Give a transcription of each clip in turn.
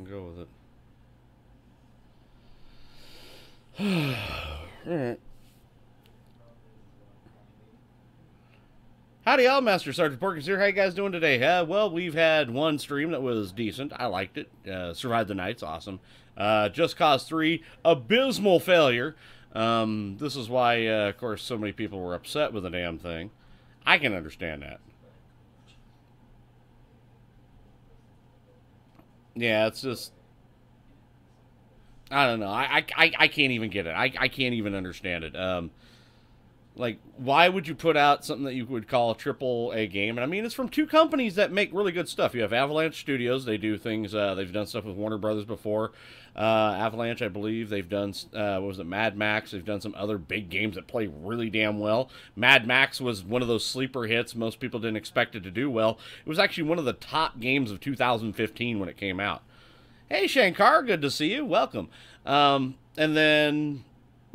fucking go with it. Alright. Howdy, all, Master Sergeant Porkins here. How you guys doing today? Well, we've had one stream that was decent. I liked it. Survived the night's awesome. Just Cause 3, abysmal failure. This is why, of course, so many people were upset with the damn thing. I can understand that. Yeah, it's just... I don't know. I can't even get it. I can't even understand it. Like, why would you put out something that you would call a triple A game? And I mean, it's from two companies that make really good stuff. You have Avalanche Studios. They do things, they've done stuff with Warner Brothers before. Avalanche, I believe, they've done, what was it, Mad Max. They've done some other big games that play really damn well. Mad Max was one of those sleeper hits. Most people didn't expect it to do well. It was actually one of the top games of 2015 when it came out. Hey, Shankar, good to see you. Welcome. And then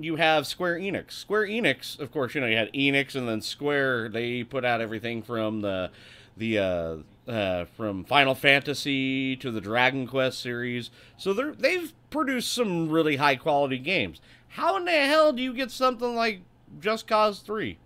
you have Square Enix. Square Enix, of course, you know, you had Enix and then Square. They put out everything from from Final Fantasy to the Dragon Quest series. So they've produced some really high quality games. How in the hell do you get something like Just Cause 3?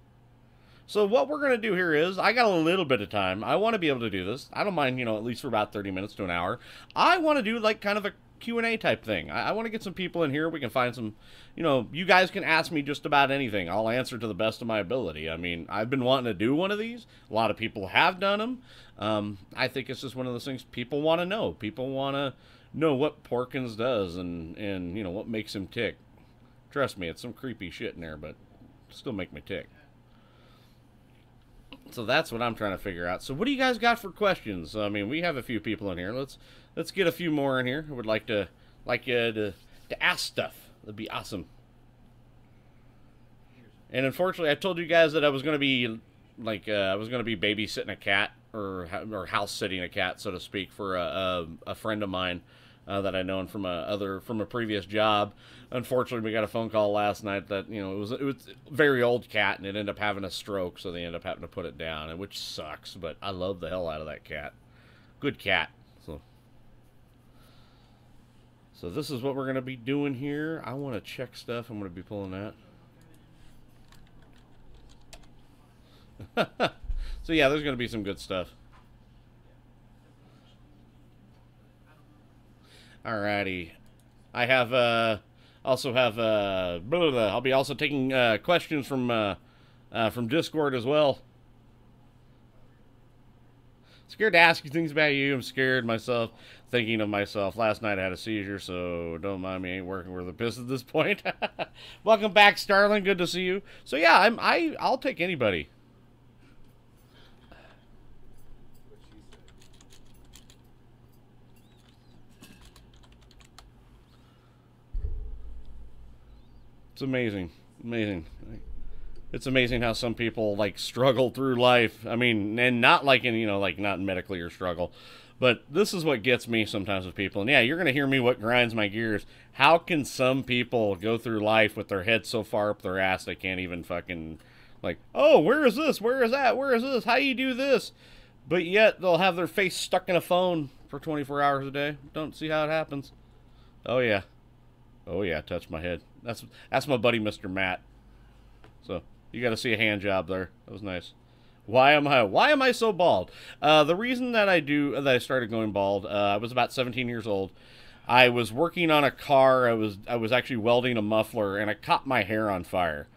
So what we're going to do here is, I got a little bit of time. I want to be able to do this. I don't mind, you know, at least for about 30 minutes to an hour. I want to do, like, kind of a Q&A type thing. I want to get some people in here. We can find some, you know, you guys can ask me just about anything. I'll answer to the best of my ability. I mean, I've been wanting to do one of these. A lot of people have done them. I think it's just one of those things people want to know. People want to know what Porkins does and, you know, what makes him tick. Trust me, it's some creepy shit in there, but still make me tick. So that's what I'm trying to figure out. So what do you guys got for questions? I mean, we have a few people in here. Let's get a few more in here. I would like you to ask stuff. That'd be awesome. And unfortunately, I told you guys that I was going to be like I was going to be babysitting a cat or house sitting a cat, so to speak, for a friend of mine that I known from a previous job. Unfortunately, we got a phone call last night that, you know, it was a very old cat and it ended up having a stroke, so they ended up having to put it down, and which sucks. But I love the hell out of that cat. Good cat. So this is what we're gonna be doing here. I want to check stuff. I'm gonna be pulling that. So yeah, there's gonna be some good stuff. Alrighty. I have also have I'll be also taking questions from Discord as well. Scared to ask you things about you. I'm scared myself, thinking of myself. Last night I had a seizure, so don't mind me. Ain't working worth a piss at this point. Welcome back, Starling. Good to see you. So yeah, I'll take anybody. It's amazing. Amazing. It's amazing how some people, like, struggle through life. I mean, and not like in, you know, like, not medically or struggle. But this is what gets me sometimes with people. And yeah, you're going to hear me what grinds my gears. How can some people go through life with their head so far up their ass they can't even fucking, like, oh, where is this? Where is that? Where is this? How do you do this? But yet they'll have their face stuck in a phone for 24 hours a day. Don't see how it happens. Oh, yeah. Oh, yeah, touch my head. That's my buddy, Mr. Matt. So you got to see a hand job there. That was nice. Why am I so bald? The reason that I started going bald, I was about 17 years old. I was working on a car. I was actually welding a muffler, and I caught my hair on fire.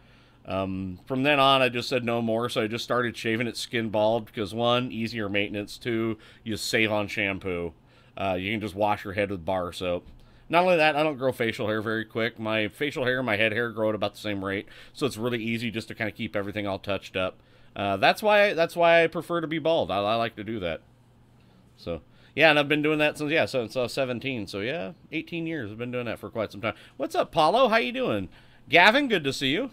From then on, I just said no more, so I just started shaving it skin bald because, one, easier maintenance. Two, you save on shampoo. You can just wash your head with bar soap. Not only that, I don't grow facial hair very quick. My facial hair and my head hair grow at about the same rate, so it's really easy just to kind of keep everything all touched up. That's why I prefer to be bald. I like to do that. So yeah, and I've been doing that since since I was 17. So yeah, 18 years. I've been doing that for quite some time. What's up, Paulo? How you doing? Gavin, good to see you.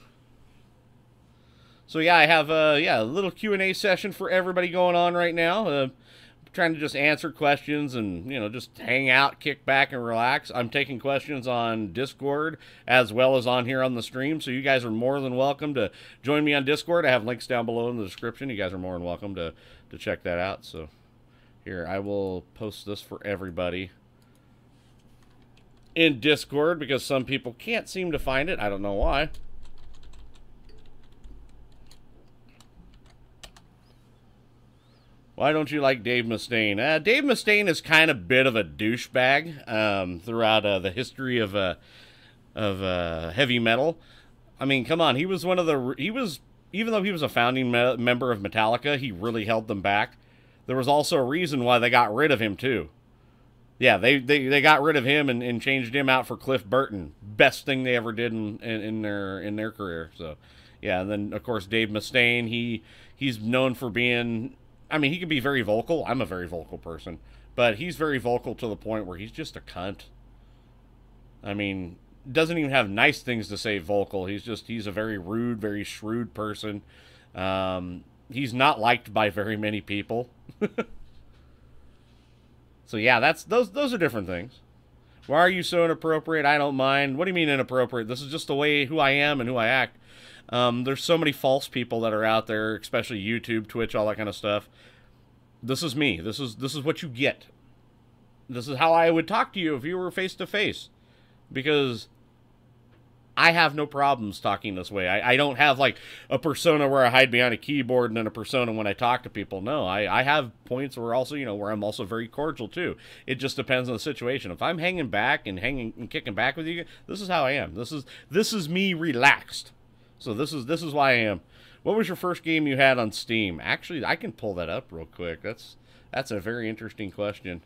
So yeah, I have a little Q&A session for everybody going on right now. Trying to just answer questions and, you know, just hang out, kick back, and relax. I'm taking questions on Discord as well as on here on the stream, so you guys are more than welcome to join me on Discord. I have links down below in the description. You guys are more than welcome to check that out. So here, I will post this for everybody. in Discord because some people can't seem to find it. I don't know why. Why don't you like Dave Mustaine? Dave Mustaine is kind of a bit of a douchebag throughout the history of heavy metal. I mean, come on, he was one of the even though he was a founding member of Metallica, he really held them back. There was also a reason why they got rid of him too. Yeah, they got rid of him and changed him out for Cliff Burton. Best thing they ever did in their career. So, yeah, and then of course Dave Mustaine, he's known for being, I mean, he can be very vocal. I'm a very vocal person, but he's very vocal to the point where he's just a cunt. I mean, doesn't even have nice things to say vocal. He's a very rude, very shrewd person. He's not liked by very many people. So yeah, those are different things. Why are you so inappropriate? I don't mind. What do you mean inappropriate? This is just the way who I am and who I act. There's so many false people that are out there, especially YouTube, Twitch, all that kind of stuff. This is me. This is what you get. This is how I would talk to you if you were face to face. Because I have no problems talking this way. I don't have like a persona where I hide behind a keyboard and then a persona when I talk to people. No, I have points where also, where I'm also very cordial too. It just depends on the situation. If I'm hanging back and kicking back with you, this is how I am. This is me relaxed. So this is why I am. What was your first game you had on Steam? Actually, I can pull that up real quick. That's a very interesting question.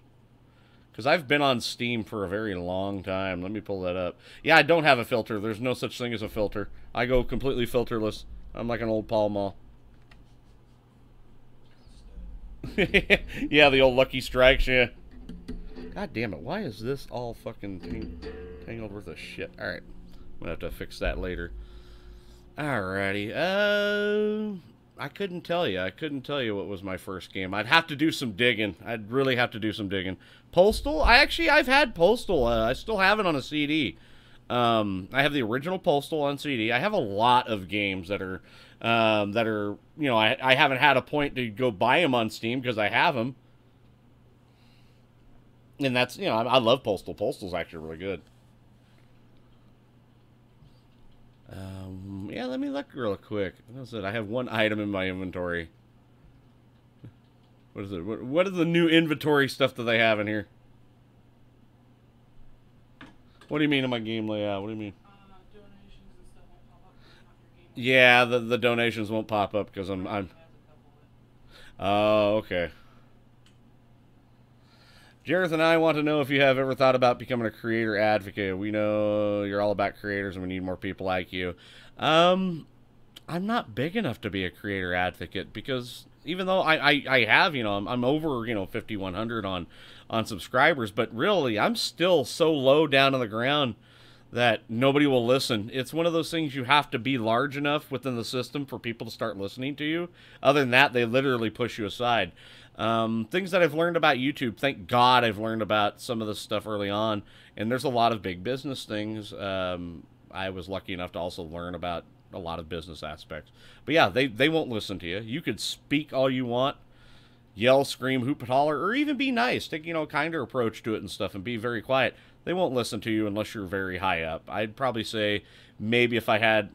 Because I've been on Steam for a very long time. Let me pull that up. Yeah, I don't have a filter. There's no such thing as a filter. I go completely filterless. I'm like an old Pall Mall. Yeah, the old Lucky Strikes, yeah. God damn it. Why is this all fucking tangled with a shit? Alright. I'm going to have to fix that later. Alrighty. I couldn't tell you. I couldn't tell you what was my first game. I'd have to do some digging. I'd really have to do some digging. Postal? I've had Postal. I still have it on a CD. I have the original Postal on CD. I have a lot of games that are, I haven't had a point to go buy them on Steam because I have them. And that's, I love Postal. Postal's actually really good. Yeah, let me look real quick. What is it? I have one item in my inventory. What is it? What is the new inventory stuff that they have in here? What do you mean in my game layout? What do you mean? Donations and stuff won't pop up. Yeah, the donations won't pop up because I'm. Oh, okay. Jareth and I want to know if you have ever thought about becoming a creator advocate. We know you're all about creators and we need more people like you. I'm not big enough to be a creator advocate because even though I have, I'm over, 5,100 on subscribers, but really I'm still so low down on the ground that nobody will listen. It's one of those things you have to be large enough within the system for people to start listening to you. Other than that, they literally push you aside. Things that I've learned about YouTube, thank God I've learned about some of this stuff early on, and there's a lot of big business things. I was lucky enough to also learn about a lot of business aspects. But yeah, they won't listen to you. You could speak all you want, yell, scream, hoop, and holler, or even be nice. Take, a kinder approach to it and stuff and be very quiet. They won't listen to you unless you're very high up. I'd probably say maybe if I had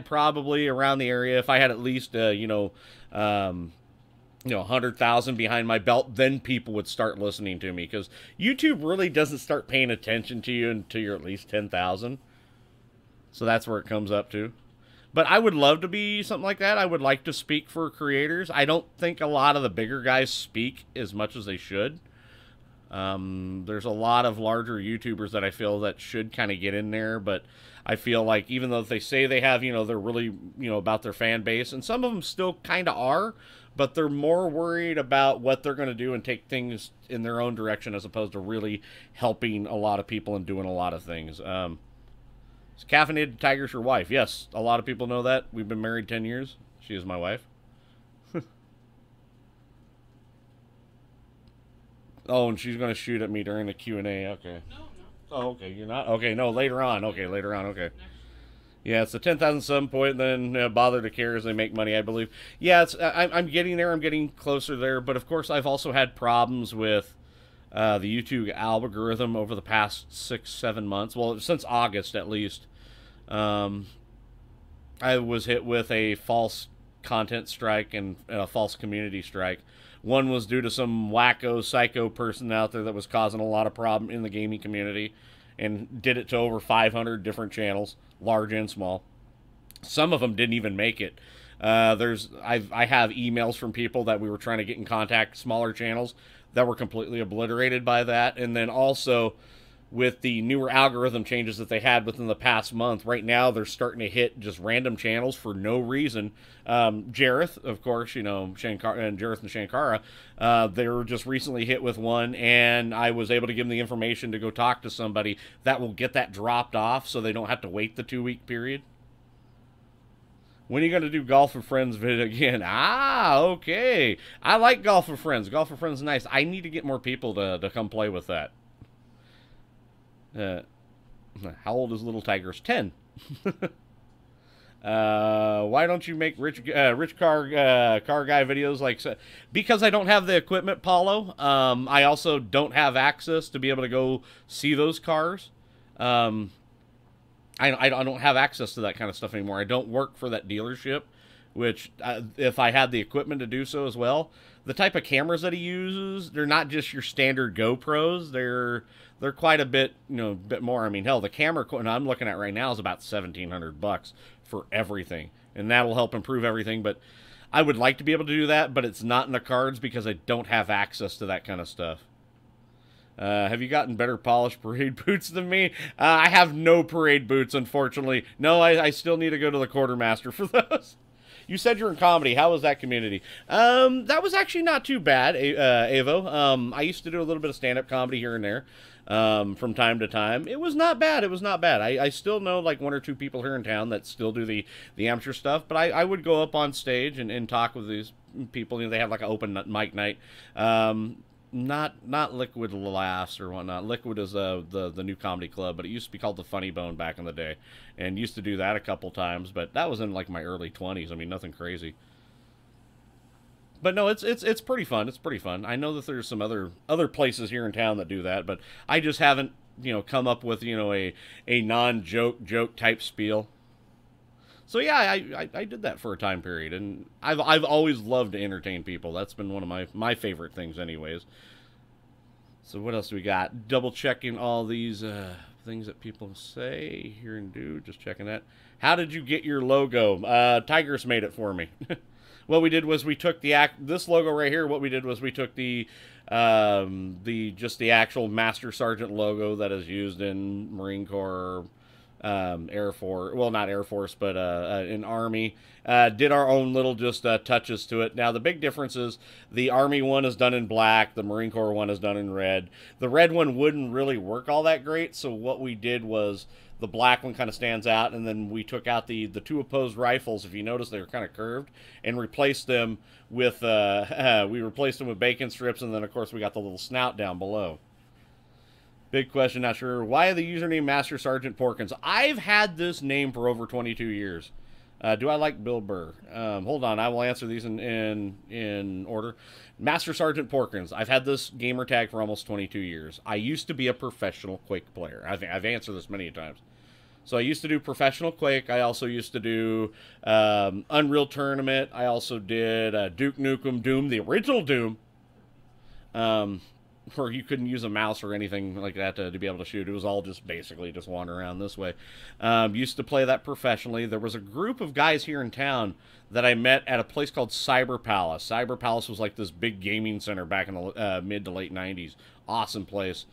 probably around the area, if I had at least, 100,000 behind my belt, then people would start listening to me because YouTube really doesn't start paying attention to you until you're at least 10,000. So that's where it comes up to. But I would love to be something like that. I would like to speak for creators. I don't think a lot of the bigger guys speak as much as they should. There's a lot of larger YouTubers that I feel that should kind of get in there, but I feel like even though they say they have, they're really, about their fan base, and some of them still kind of are, but they're more worried about what they're going to do and take things in their own direction as opposed to really helping a lot of people and doing a lot of things. Is Caffeinated Tiger's your wife? Yes, a lot of people know that. We've been married 10 years. She is my wife. Oh, and she's going to shoot at me during the Q&A. Okay. No. Oh, okay. You're not? Okay, no, later on. Okay, later on. Okay. Yeah, it's the 10,000 sub point, then bother to care as they make money, I believe. Yeah, I'm getting there. I'm getting closer there. But, of course, I've also had problems with the YouTube algorithm over the past 6-7 months. Well, since August at least. I was hit with a false content strike and a false community strike. One was due to some wacko psycho person out there that was causing a lot of problem in the gaming community and did it to over 500 different channels, large and small. Some of them didn't even make it. I have emails from people that we were trying to get in contact, smaller channels, that were completely obliterated by that. And then also, with the newer algorithm changes that they had within the past month, right now they're starting to hit just random channels for no reason. Jareth, of course, you know, Jareth and Shankara, they were just recently hit with one, and I was able to give them the information to go talk to somebody that will get that dropped off so they don't have to wait the 2-week period. When are you going to do Golf with Friends vid again? Ah, okay. I like Golf with Friends. Golf with Friends is nice. I need to get more people to come play with that. How old is Little Tigers? 10. Why don't you make rich car guy videos like? Because I don't have the equipment, Paulo. I also don't have access to be able to go see those cars. I don't have access to that kind of stuff anymore. I don't work for that dealership, which if I had the equipment to do so as well, the type of cameras that he uses, they're not just your standard GoPros. They're quite a bit, you know, bit more. I mean, hell, the camera I'm looking at right now is about $1,700 for everything, and that'll help improve everything. But I would like to be able to do that, but it's not in the cards because I don't have access to that kind of stuff. Have you gotten better polished parade boots than me? I have no parade boots, unfortunately. No, I still need to go to the quartermaster for those. You said you're in comedy. How was that community? That was actually not too bad, Avo. I used to do a little bit of stand-up comedy here and there from time to time. It was not bad. It was not bad. I still know like 1 or 2 people here in town that still do the amateur stuff, but I would go up on stage and talk with these people. You know, they have like an open mic night. Not Liquid Laughs or whatnot. Liquid is the new comedy club, but it used to be called the Funny Bone back in the day, and used to do that a couple times. But that was in like my early 20s. I mean, nothing crazy. But no, it's pretty fun. It's pretty fun. I know that there's some other places here in town that do that, but I just haven't, you know, come up with, you know, a non-joke type spiel. So yeah, I did that for a time period, and I've always loved to entertain people. That's been one of my favorite things, anyways. So what else do we got? Double checking all these things that people say here and do. Just checking that. How did you get your logo? Tigers made it for me. What we did was we took this logo right here. What we did was we took the actual Master Sergeant logo that is used in Marine Corps, Air Force, well, not Air Force, but in Army, did our own little just touches to it. Now the big difference is the Army one is done in black, the Marine Corps one is done in red. The red one wouldn't really work all that great, so what we did was the black one kind of stands out, and then we took out the 2 opposed rifles. If you notice, they were kind of curved, and replaced them with bacon strips, and then of course we got the little snout down below. Big question, not sure. Why the username Master Sergeant Porkins? I've had this name for over 22 years. Do I like Bill Burr? Hold on, I will answer these in order. Master Sergeant Porkins. I've had this gamer tag for almost 22 years. I used to be a professional Quake player. I've answered this many times. So I used to do professional Quake. I also used to do Unreal Tournament. I also did Duke Nukem Doom, the original Doom. Where you couldn't use a mouse or anything like that to be able to shoot. It was all just basically just wander around this way. Used to play that professionally. There was a group of guys here in town that I met at a place called Cyber Palace. Cyber Palace was like this big gaming center back in the mid to late 90s. Awesome place.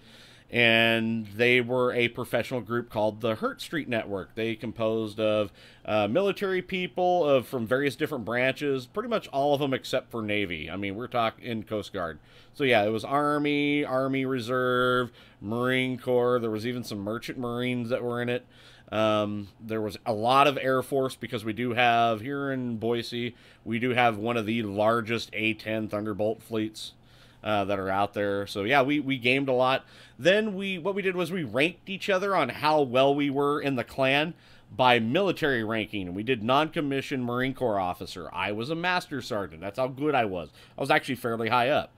And they were a professional group called the Hurt Street Network. They composed of military people from various different branches, pretty much all of them except for Navy. I mean, we're talking Coast Guard. So yeah, it was Army, Army Reserve, Marine Corps. There was even some Merchant Marines that were in it. There was a lot of Air Force, because we do have, here in Boise, we do have one of the largest A-10 Thunderbolt fleets that are out there. So yeah, we gamed a lot. Then what we did was we ranked each other on how well we were in the clan by military ranking. And we did non-commissioned Marine Corps officer. I was a Master Sergeant. That's how good I was. I was actually fairly high up.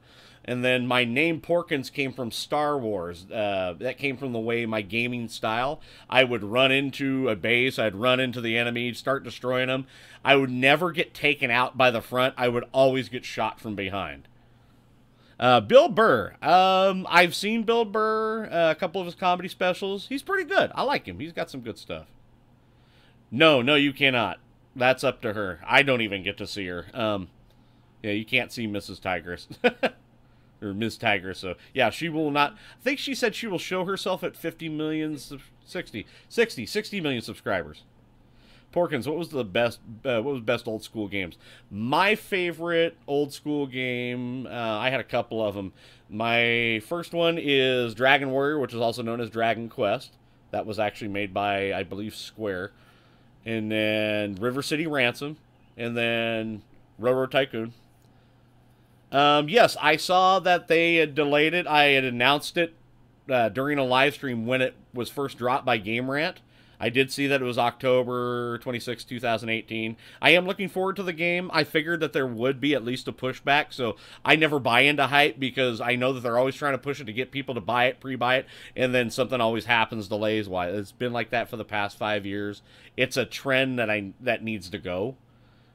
And then my name Porkins came from Star Wars. That came from the way my gaming style. I would run into a base. I'd run into the enemy, start destroying them. I would never get taken out by the front. I would always get shot from behind. Bill Burr. I've seen Bill Burr, a couple of his comedy specials. He's pretty good. I like him. He's got some good stuff. No, you cannot. That's up to her. I don't even get to see her. Yeah, you can't see Mrs. Tigress. Or Ms. Tigress, so yeah, she will not. I think she said she will show herself at 50 million, 60 million subscribers. Porkins, what was the best? What was best old school games? My favorite old school game. I had a couple of them. My first one is Dragon Warrior, which is also known as Dragon Quest. That was actually made by, I believe, Square. And then River City Ransom, and then Railroad Tycoon. Yes, I saw that they had delayed it. I had announced it during a live stream when it was first dropped by Game Rant. I did see that it was October 26, 2018. I am looking forward to the game. I figured that there would be at least a pushback, so I never buy into hype because I know that they're always trying to push it to get people to buy it, pre-buy it, and then something always happens, delays. Why? It's been like that for the past 5 years. It's a trend that needs to go.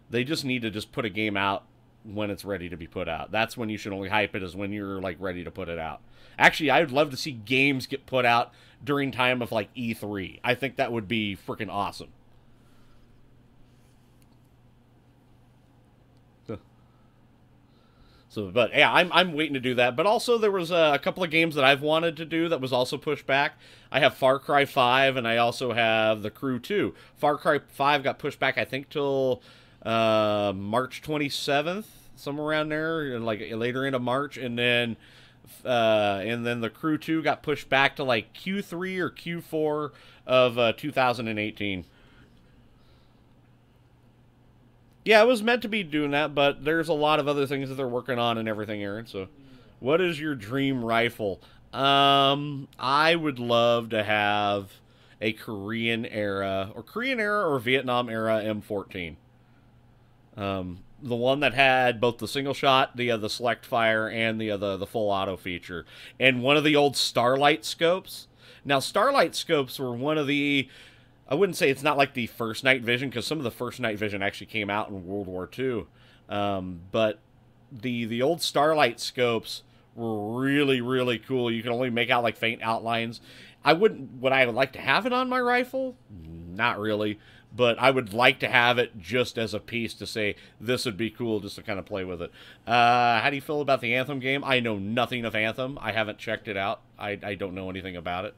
They just need to just put a game out when it's ready to be put out. That's when you should only hype it, is when you're like ready to put it out. Actually, I would love to see games get put out during time of like E3. I think that would be freaking awesome. So, but yeah, I'm waiting to do that. But also there was a couple of games that I've wanted to do that was also pushed back. I have Far Cry 5 and I also have The Crew 2. Far Cry 5 got pushed back, I think, till March 27th, somewhere around there, like later into March, and then The Crew 2 got pushed back to like Q3 or Q4 of 2018. Yeah, it was meant to be doing that, but there's a lot of other things that they're working on and everything, Aaron. So, what is your dream rifle? I would love to have a Korean era or Vietnam era M14. The one that had both the single shot, the select fire, and the full auto feature, and one of the old Starlight scopes. Now, Starlight scopes were one of the, I wouldn't say it's not like the first night vision, because some of the first night vision actually came out in World War II. But the old Starlight scopes were really, really cool. You could only make out like faint outlines. Would I like to have it on my rifle? Not really. But I would like to have it just as a piece to say, this would be cool just to kind of play with it. How do you feel about the Anthem game? I know nothing of Anthem. I haven't checked it out. I don't know anything about it.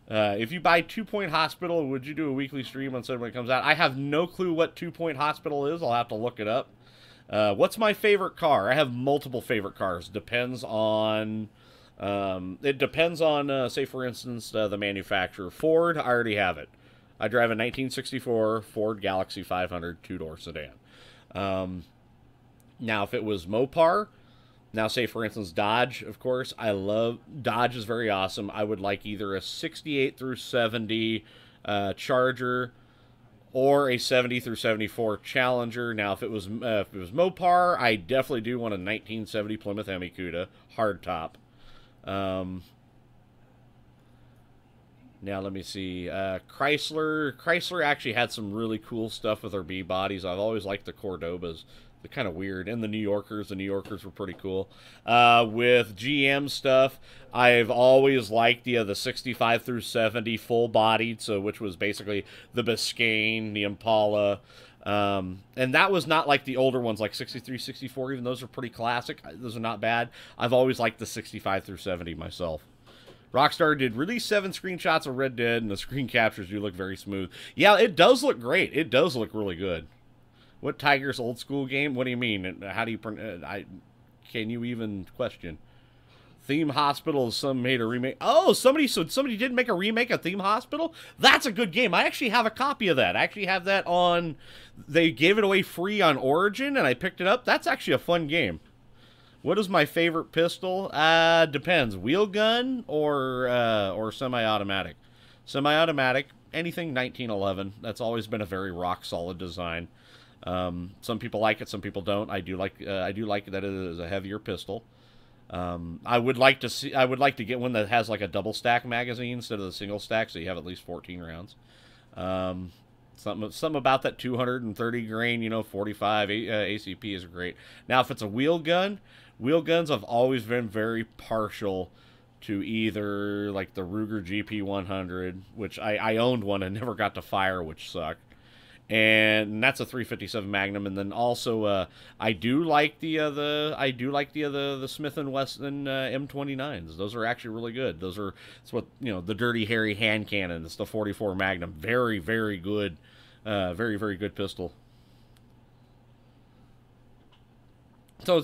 If you buy 2 Point Hospital, would you do a weekly stream on Sunday when it comes out? I have no clue what 2 Point Hospital is. I'll have to look it up. What's my favorite car? I have multiple favorite cars. Depends on... it depends on, say, for instance, the manufacturer. Ford, I already have it. I drive a 1964 Ford Galaxy 500 two-door sedan. Now, if it was Mopar, now say, for instance, Dodge, of course, I love... Dodge is very awesome. I would like either a 68 through 70 Charger or a 70 through 74 Challenger. Now, if it was Mopar, I definitely do want a 1970 Plymouth Hemi-Cuda hardtop. Now, let me see. Chrysler actually had some really cool stuff with their B-bodies. I've always liked the Cordobas. They're kind of weird. And the New Yorkers were pretty cool. With GM stuff, I've always liked the 65 through 70 full-bodied, so which was basically the Biscayne, the Impala. And that was not like the older ones, like 63, 64. Even those are pretty classic. Those are not bad. I've always liked the 65 through 70 myself. Rockstar did release 7 screenshots of Red Dead, and the screen captures do look very smooth. Yeah, it does look great. It does look really good. What Tiger's old school game? What do you mean? How do you... can you even question? Theme Hospital, some made a remake. Oh, somebody did make a remake of Theme Hospital? That's a good game. I actually have a copy of that. I actually have that on... They gave it away free on Origin, and I picked it up. That's actually a fun game. What is my favorite pistol? Depends. Wheel gun or semi-automatic. Semi-automatic, anything 1911. That's always been a very rock-solid design. Some people like it, some people don't. I do like that it is a heavier pistol. I would like to get one that has like a double stack magazine instead of the single stack, so you have at least 14 rounds. Something about that 230 grain, you know, 45 ACP is great. Now, if it's a wheel guns have always been very partial to either like the Ruger GP100, which I owned one and never got to fire, which sucked. And that's a 357 Magnum, and then also I do like the Smith and Wesson M29s. Those are actually really good. It's what, you know, the Dirty Harry hand cannon. It's the 44 Magnum. Very, very good, very, very good pistol. So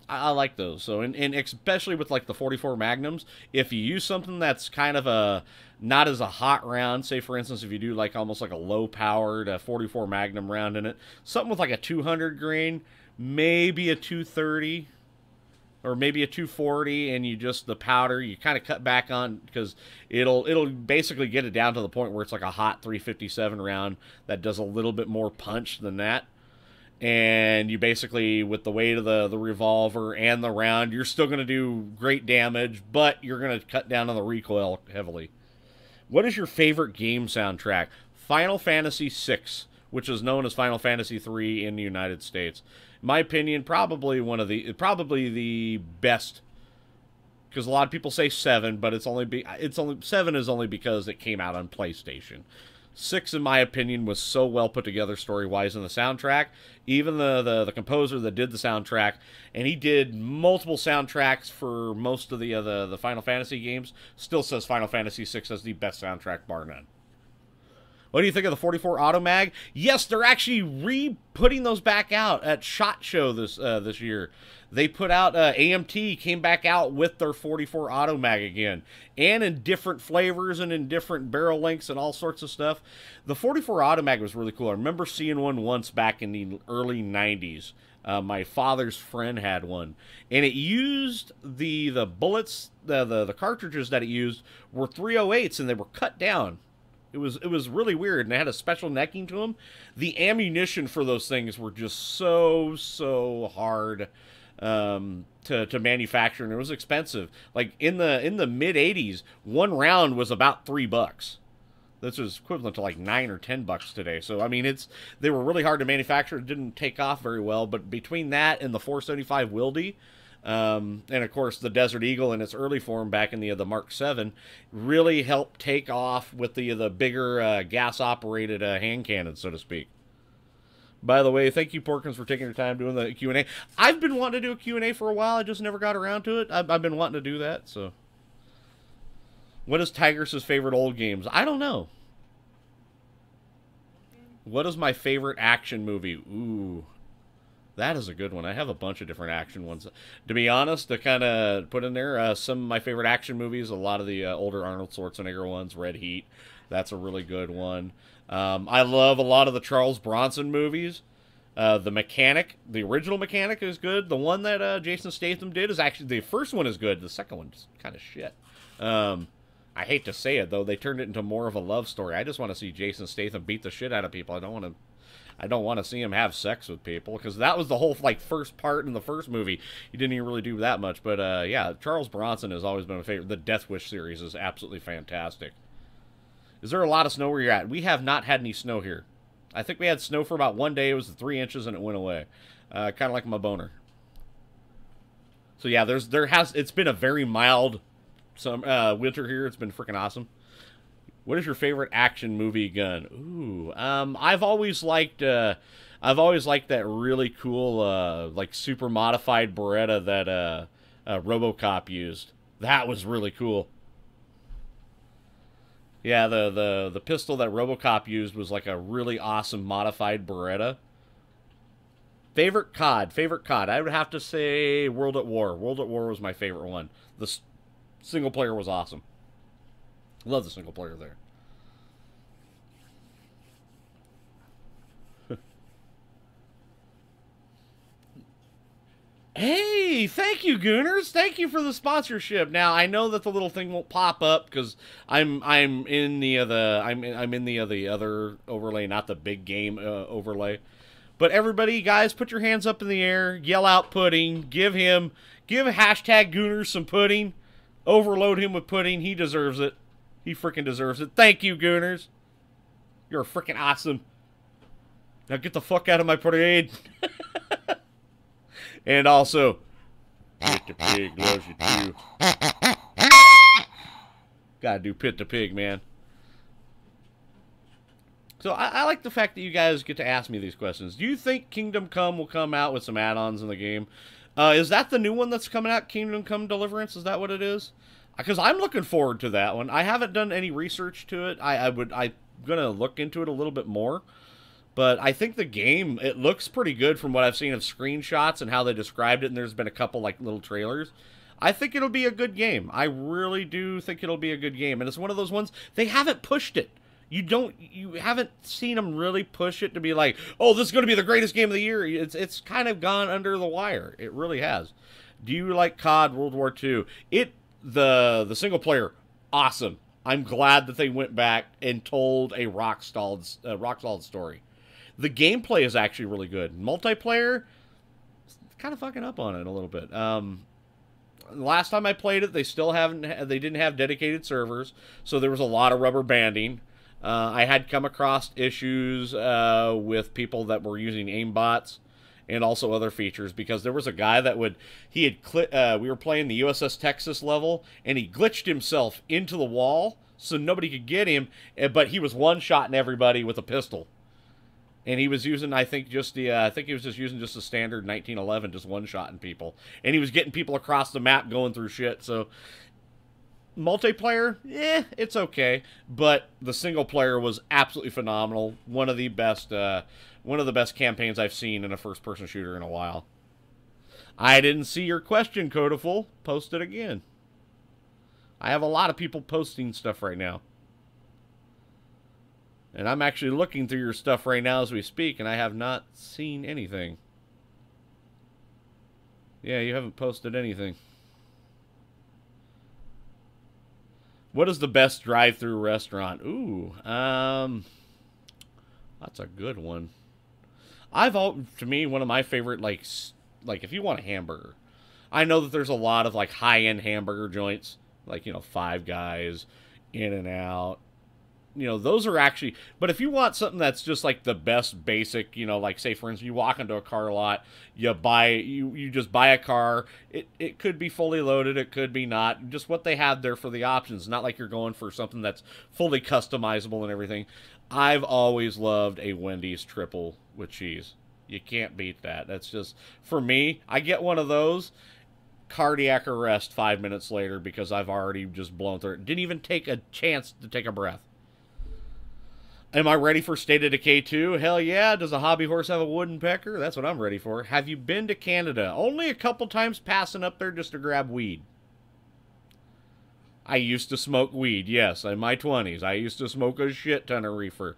I like those. So and especially with like the 44 Magnums, if you use something that's kind of not as a hot round, say for instance if you do like almost like a low powered 44 Magnum round in it, something with like a 200 grain, maybe a 230 or maybe a 240, and you just the powder you kind of cut back on, because it'll basically get it down to the point where it's like a hot 357 round that does a little bit more punch than that. And you basically, with the weight of the revolver and the round, you're still going to do great damage, but you're going to cut down on the recoil heavily. What is your favorite game soundtrack? Final Fantasy VI, which is known as Final Fantasy III in the United States. In my opinion, probably the best. Because a lot of people say 7, but it's only 7 is only because it came out on PlayStation. 6, in my opinion, was so well put together story-wise in the soundtrack. Even the composer that did the soundtrack, and he did multiple soundtracks for most of the Final Fantasy games, still says Final Fantasy VI has the best soundtrack, bar none. What do you think of the 44 Automag? Yes, they're actually re-putting those back out at SHOT Show this year. They put out, AMT came back out with their 44 Automag again. And in different flavors and in different barrel lengths and all sorts of stuff. The 44 Automag was really cool. I remember seeing one once back in the early 90s. My father's friend had one. And it used the bullets, the cartridges that it used were 308s, and they were cut down. It was really weird, and they had a special necking to them. The ammunition for those things were just so hard to manufacture, and it was expensive. Like in the mid 80s, one round was about $3. This is equivalent to like $9 or $10 today. So I mean, they were really hard to manufacture. It didn't take off very well. But between that and the 475 Wildy, and of course the Desert Eagle in its early form back in the Mark VII, really helped take off with the bigger gas operated hand cannon, so to speak. By the way, thank you, Porkins, for taking your time doing the Q&A. I've been wanting to do a Q&A for a while. I just never got around to it. I've been wanting to do that. So, what is Tigress's favorite old games? I don't know. What is my favorite action movie? Ooh, that is a good one. I have a bunch of different action ones. To be honest, to kind of put in there, some of my favorite action movies, a lot of the older Arnold Schwarzenegger ones, Red Heat. That's a really good one. I love a lot of the Charles Bronson movies. The Mechanic, the original Mechanic is good. The one that Jason Statham did is actually, the first one is good. The second one's kind of shit. I hate to say it, though. They turned it into more of a love story. I just want to see Jason Statham beat the shit out of people. I don't want to see him have sex with people, because that was the whole like first part in the first movie. He didn't even really do that much. But yeah, Charles Bronson has always been a favorite. The Death Wish series is absolutely fantastic. Is there a lot of snow where you're at? We have not had any snow here. I think we had snow for about 1 day. It was 3 inches and it went away. Kind of like my boner. So yeah, it's been a very mild winter here. It's been freaking awesome. What is your favorite action movie gun? Ooh, I've always liked that really cool like super modified Beretta that RoboCop used. That was really cool. Yeah, the pistol that RoboCop used was like a really awesome modified Beretta. Favorite COD. I would have to say World at War. World at War was my favorite one. The single player was awesome. Love the single player there. Hey, thank you, Gooners. Thank you for the sponsorship. Now I know that the little thing won't pop up because I'm in the other overlay, not the big game overlay. But everybody, guys, put your hands up in the air, yell out pudding, give hashtag Gooners some pudding, overload him with pudding. He deserves it. He freaking deserves it. Thank you, Gooners. You're freaking awesome. Now get the fuck out of my parade. And also, Pit the Pig loves you too. Gotta do Pit the Pig, man. So I like the fact that you guys get to ask me these questions. Do you think Kingdom Come will come out with some add-ons in the game? Is that the new one that's coming out, Kingdom Come Deliverance? Is that what it is? Because I'm looking forward to that one. I haven't done any research to it. I'm going to look into it a little bit more. But I think the game, it looks pretty good from what I've seen of screenshots and how they described it, and there's been a couple, like, little trailers. I think it'll be a good game. I really do think it'll be a good game. And it's one of those ones, they haven't pushed it. You haven't seen them really push it to be like, oh, this is going to be the greatest game of the year. It's kind of gone under the wire. It really has. Do you like COD World War II? The single player, awesome. I'm glad that they went back and told a rock solid story. The gameplay is actually really good. Multiplayer, kind of fucking up on it a little bit. Last time I played it, they didn't have dedicated servers, so there was a lot of rubber banding. I had come across issues with people that were using aimbots and also other features, because there was a guy that we were playing the USS Texas level, and he glitched himself into the wall so nobody could get him, but he was one-shotting everybody with a pistol. And he was using, I think he was just using just a standard 1911, just one-shotting people. And he was getting people across the map going through shit, so multiplayer, it's okay, but the single player was absolutely phenomenal. One of the best campaigns I've seen in a first-person shooter in a while. I didn't see your question, Codiful. Post it again. I have a lot of people posting stuff right now, and I'm actually looking through your stuff right now as we speak, and I have not seen anything. Yeah, you haven't posted anything. What is the best drive-through restaurant? Ooh, that's a good one. To me, one of my favorite, like if you want a hamburger, I know that there's a lot of like high-end hamburger joints, like, Five Guys, In-N-Out. Those are actually, but if you want something that's just like the best basic, like, say for instance, you walk into a car lot, you just buy a car. It could be fully loaded, it could be not. Just what they have there for the options. Not like you're going for something that's fully customizable and everything. I've always loved a Wendy's triple with cheese. You can't beat that. That's just, for me, I get one of those, cardiac arrest 5 minutes later, because I've already just blown through it. Didn't even take a chance to take a breath. Am I ready for State of Decay 2? Hell yeah. Does a hobby horse have a wooden pecker? That's what I'm ready for. Have you been to Canada? Only a couple times, passing up there just to grab weed. I used to smoke weed, yes, in my 20s. I used to smoke a shit ton of reefer.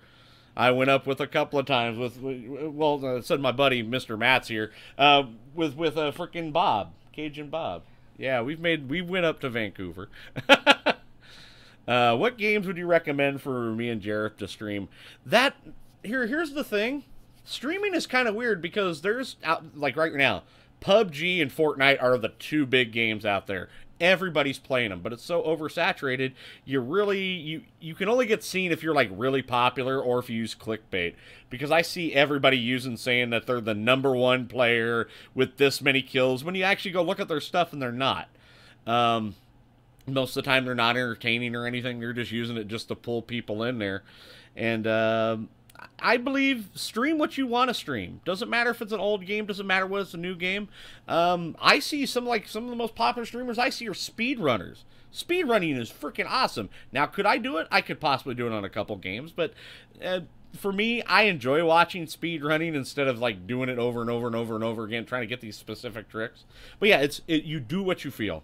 I went up with a couple of times with said my buddy Mr. Matt's here, with a freaking Bob, Cajun Bob. Yeah, we went up to Vancouver. What games would you recommend for me and Jareth to stream? Here's the thing. Streaming is kind of weird, because there's, like right now, PUBG and Fortnite are the two big games out there. Everybody's playing them, but it's so oversaturated, you can only get seen if you're like really popular, or if you use clickbait. Because I see everybody saying that they're the #1 player with this many kills, when you actually go look at their stuff and they're not. Most of the time they're not entertaining or anything. They're just using it just to pull people in there. And I believe, stream what you want to stream. Doesn't matter if it's an old game. Doesn't matter what it's a new game. I see some of the most popular streamers I see are speedrunners. Speedrunning is freaking awesome. Now, could I do it? I could possibly do it on a couple games. But for me, I enjoy watching speedrunning instead of like doing it over and over and over and over again, trying to get these specific tricks. But yeah, you do what you feel.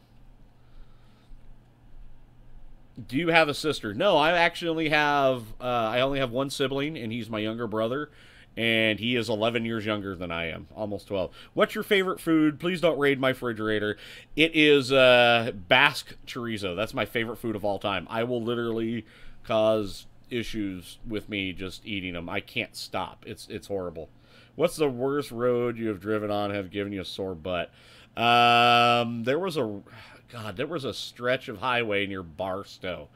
Do you have a sister? No, I actually only have one sibling, and he's my younger brother, and he is 11 years younger than I am, almost 12. What's your favorite food? Please don't raid my refrigerator. It is Basque chorizo. That's my favorite food of all time. I will literally cause issues with me just eating them. I can't stop. It's horrible. What's the worst road you have driven on have given you a sore butt? There was a stretch of highway near Barstow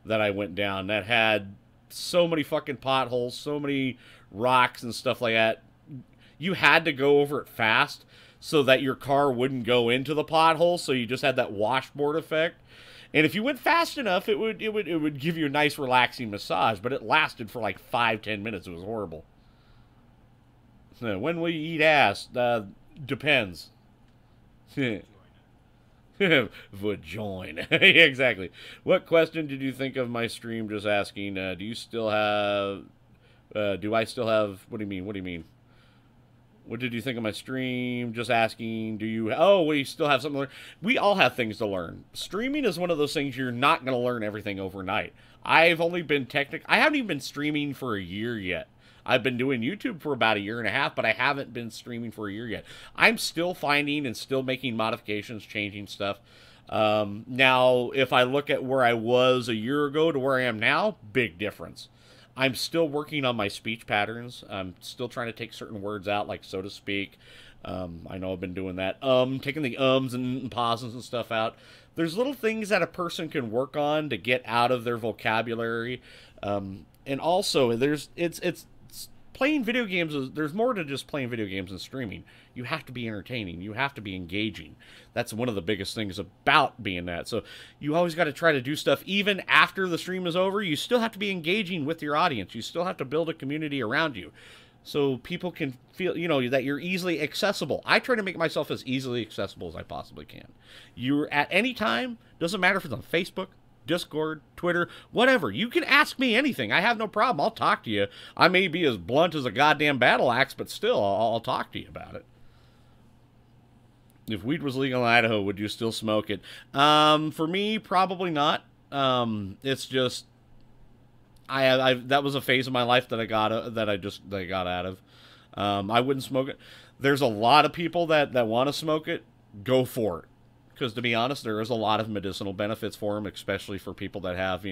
that I went down that had so many fucking potholes, so many rocks and stuff like that. You had to go over it fast so that your car wouldn't go into the pothole, so you just had that washboard effect. And if you went fast enough, it would give you a nice relaxing massage, but it lasted for like 5-10 minutes. It was horrible. When will you eat ass? Depends. Vajoin. Exactly. What question did you think of my stream? Just asking. Do you still have? Do I still have? What do you mean? What do you mean? What did you think of my stream? Just asking. Do you? Oh, we still have something to learn. We all have things to learn. Streaming is one of those things you're not going to learn everything overnight. I've only been I haven't even been streaming for a year yet. I've been doing YouTube for about a year and a half, but I haven't been streaming for a year yet. I'm still finding and still making modifications, changing stuff. Now, if I look at where I was a year ago to where I am now, big difference. I'm still working on my speech patterns. I'm still trying to take certain words out, like so to speak. I know I've been doing that. Taking the ums and pauses and stuff out. There's little things that a person can work on to get out of their vocabulary. And also, it's playing video games. There's more to just playing video games and streaming. You have to be entertaining. You have to be engaging. That's one of the biggest things about being that. So you always got to try to do stuff even after the stream is over. You still have to be engaging with your audience. You still have to build a community around you so people can feel, that you're easily accessible. I try to make myself as easily accessible as I possibly can. You're at any time, doesn't matter if it's on Facebook, Discord, Twitter, whatever. You can ask me anything. I have no problem. I'll talk to you. I may be as blunt as a goddamn battle axe, but still, I'll talk to you about it. If weed was legal in Idaho, would you still smoke it? For me, probably not. It's just that was a phase of my life that I got out of. I wouldn't smoke it. There's a lot of people that want to smoke it. Go for it. Because to be honest, there is a lot of medicinal benefits for them, especially for people that have,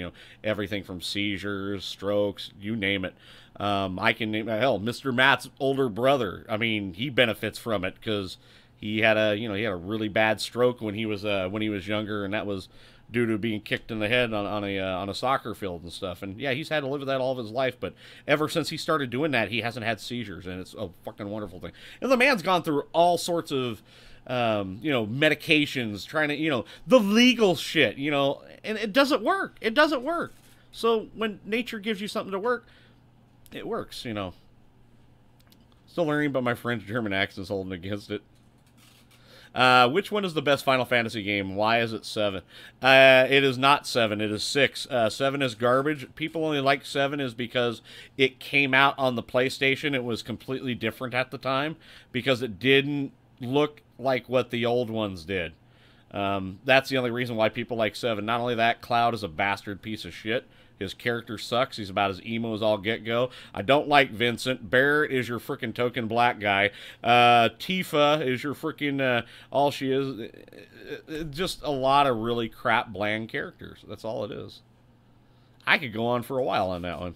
everything from seizures, strokes, you name it. I can name, hell, Mr. Matt's older brother. I mean, he benefits from it because he had a really bad stroke when he was younger, and that was due to being kicked in the head on a soccer field and stuff. And yeah, he's had to live with that all of his life, but ever since he started doing that, he hasn't had seizures, and it's a fucking wonderful thing. And the man's gone through all sorts of medications, trying to, the legal shit, and it doesn't work. It doesn't work. So when nature gives you something to work, it works, Still learning, but my friend's German accent's holding against it. Which one is the best Final Fantasy game? Why is it 7? It is not 7. It is 6. 7 is garbage. People only like 7 is because it came out on the PlayStation. It was completely different at the time because it didn't look like what the old ones did. That's the only reason why people like 7. Not only that, Cloud is a bastard piece of shit. His character sucks. He's about as emo as all get-go. I don't like Vincent. Barrett is your freaking token black guy. Tifa is your freaking, all she is. Just a lot of really crap, bland characters. That's all it is. I could go on for a while on that one.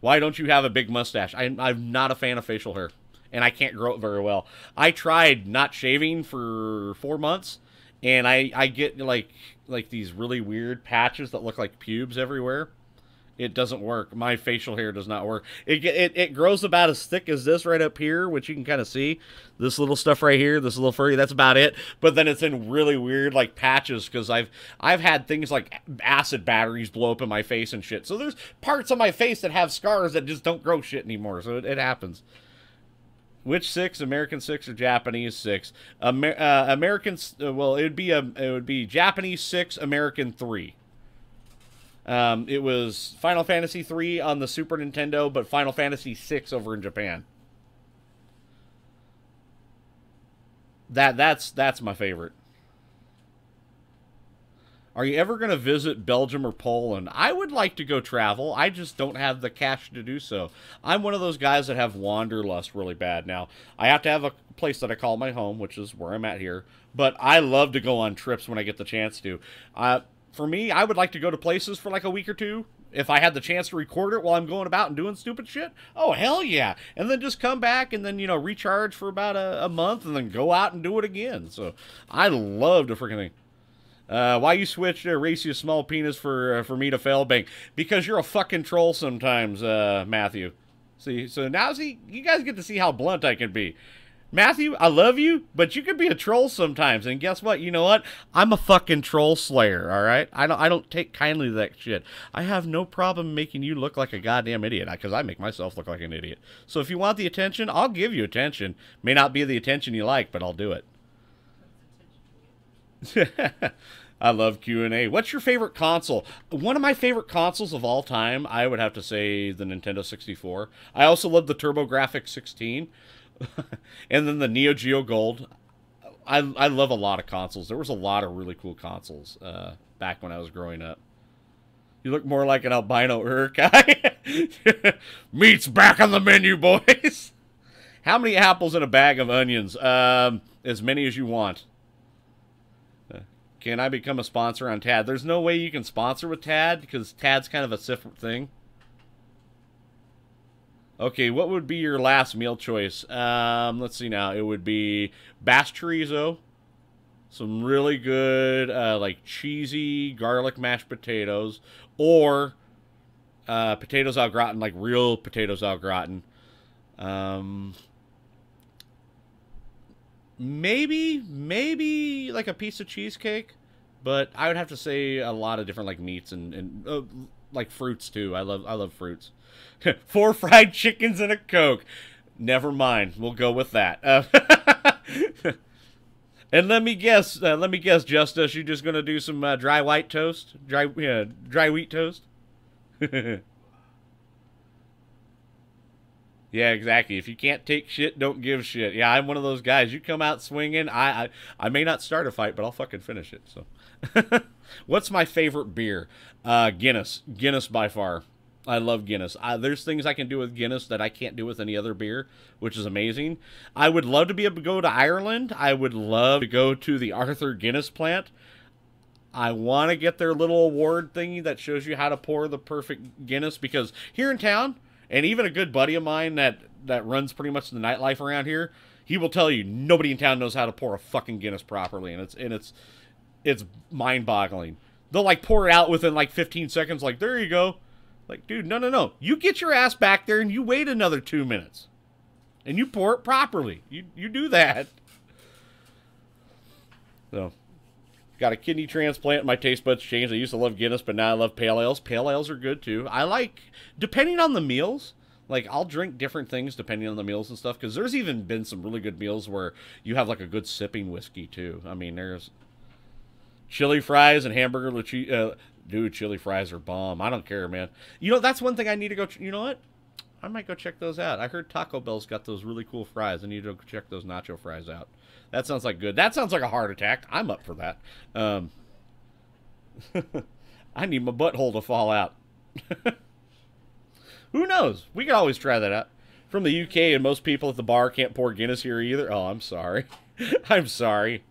Why don't you have a big mustache? I'm not a fan of facial hair. And I can't grow it very well. I tried not shaving for 4 months, and I get like these really weird patches that look like pubes everywhere. It doesn't work. My facial hair does not work. It grows about as thick as this right up here, which you can kind of see. This little stuff right here, this little furry, that's about it. But then it's in really weird like patches because I've had things like acid batteries blow up in my face and shit. So there's parts of my face that have scars that just don't grow shit anymore. So it happens. Which 6? American 6 or Japanese 6? American, well, it would be Japanese 6, American 3. It was Final Fantasy 3 on the Super Nintendo, but Final Fantasy 6 over in Japan. That's my favorite. Are you ever going to visit Belgium or Poland? I would like to go travel. I just don't have the cash to do so. I'm one of those guys that have wanderlust really bad. Now, I have to have a place that I call my home, which is where I'm at here. But I love to go on trips when I get the chance to. For me, I would like to go to places for like a week or two If I had the chance to record it while I'm going about and doing stupid shit, oh, hell yeah. And then just come back and then, you know, recharge for about a month and then go out and do it again. So I love the freaking thing. Why you switched race you small penis for me to fail bang? Because you're a fucking troll sometimes, Matthew. See, so now you guys get to see how blunt I can be. Matthew, I love you, but you can be a troll sometimes. And guess what? You know what? I'm a fucking troll slayer, all right? I don't take kindly to that shit. I have no problem making you look like a goddamn idiot, because I make myself look like an idiot. So if you want the attention, I'll give you attention. May not be the attention you like, but I'll do it. I love Q&A. What's your favorite console? One of my favorite consoles of all time, I would have to say the Nintendo 64. I also love the TurboGrafx 16. And then the Neo Geo Gold. I love a lot of consoles. There was a lot of really cool consoles back when I was growing up. You look more like an albino guy. Meat's back on the menu, boys. How many apples in a bag of onions? As many as you want. Can I become a sponsor on TAD? There's no way you can sponsor with TAD because TAD's kind of a separate thing. Okay, what would be your last meal choice? Let's see now. It would be bass chorizo, some really good, like cheesy garlic mashed potatoes, or potatoes au gratin, like real potatoes au gratin. Maybe like a piece of cheesecake, but I would have to say a lot of different like meats and like fruits too. I love fruits. 4 fried chickens and a Coke. Never mind. We'll go with that. And let me guess, Justice, you're just gonna do some dry white toast, dry wheat toast. Yeah, exactly. If you can't take shit, don't give shit. Yeah, I'm one of those guys. You come out swinging, I may not start a fight, but I'll fucking finish it. So, what's my favorite beer? Guinness. Guinness by far. I love Guinness. There's things I can do with Guinness that I can't do with any other beer, which is amazing. I would love to be able to go to Ireland. I would love to go to the Arthur Guinness plant. I want to get their little award thingy that shows you how to pour the perfect Guinness, because here in town, and even a good buddy of mine that runs pretty much the nightlife around here, he will tell you nobody in town knows how to pour a fucking Guinness properly, and it's mind-boggling. They'll like pour it out within like 15 seconds, like there you go. Like, dude, no. You get your ass back there and you wait another 2 minutes. And you pour it properly. You do that. So, got a kidney transplant. My taste buds changed. I used to love Guinness, but now I love pale ales. Pale ales are good, too. I like, depending on the meals, like, I'll drink different things depending on the meals and stuff. Because there's even been some really good meals where you have, like, a good sipping whiskey, too. I mean, there's chili fries and hamburger with cheese. Dude, chili fries are bomb. I don't care, man. You know, that's one thing I need to go... You know what? I might go check those out. I heard Taco Bell's got those really cool fries. I need to go check those nacho fries out. That sounds like good. That sounds like a heart attack. I'm up for that. I need my butthole to fall out. Who knows? We can always try that out. From the UK, and most people at the bar can't pour Guinness here either. Oh, I'm sorry. I'm sorry.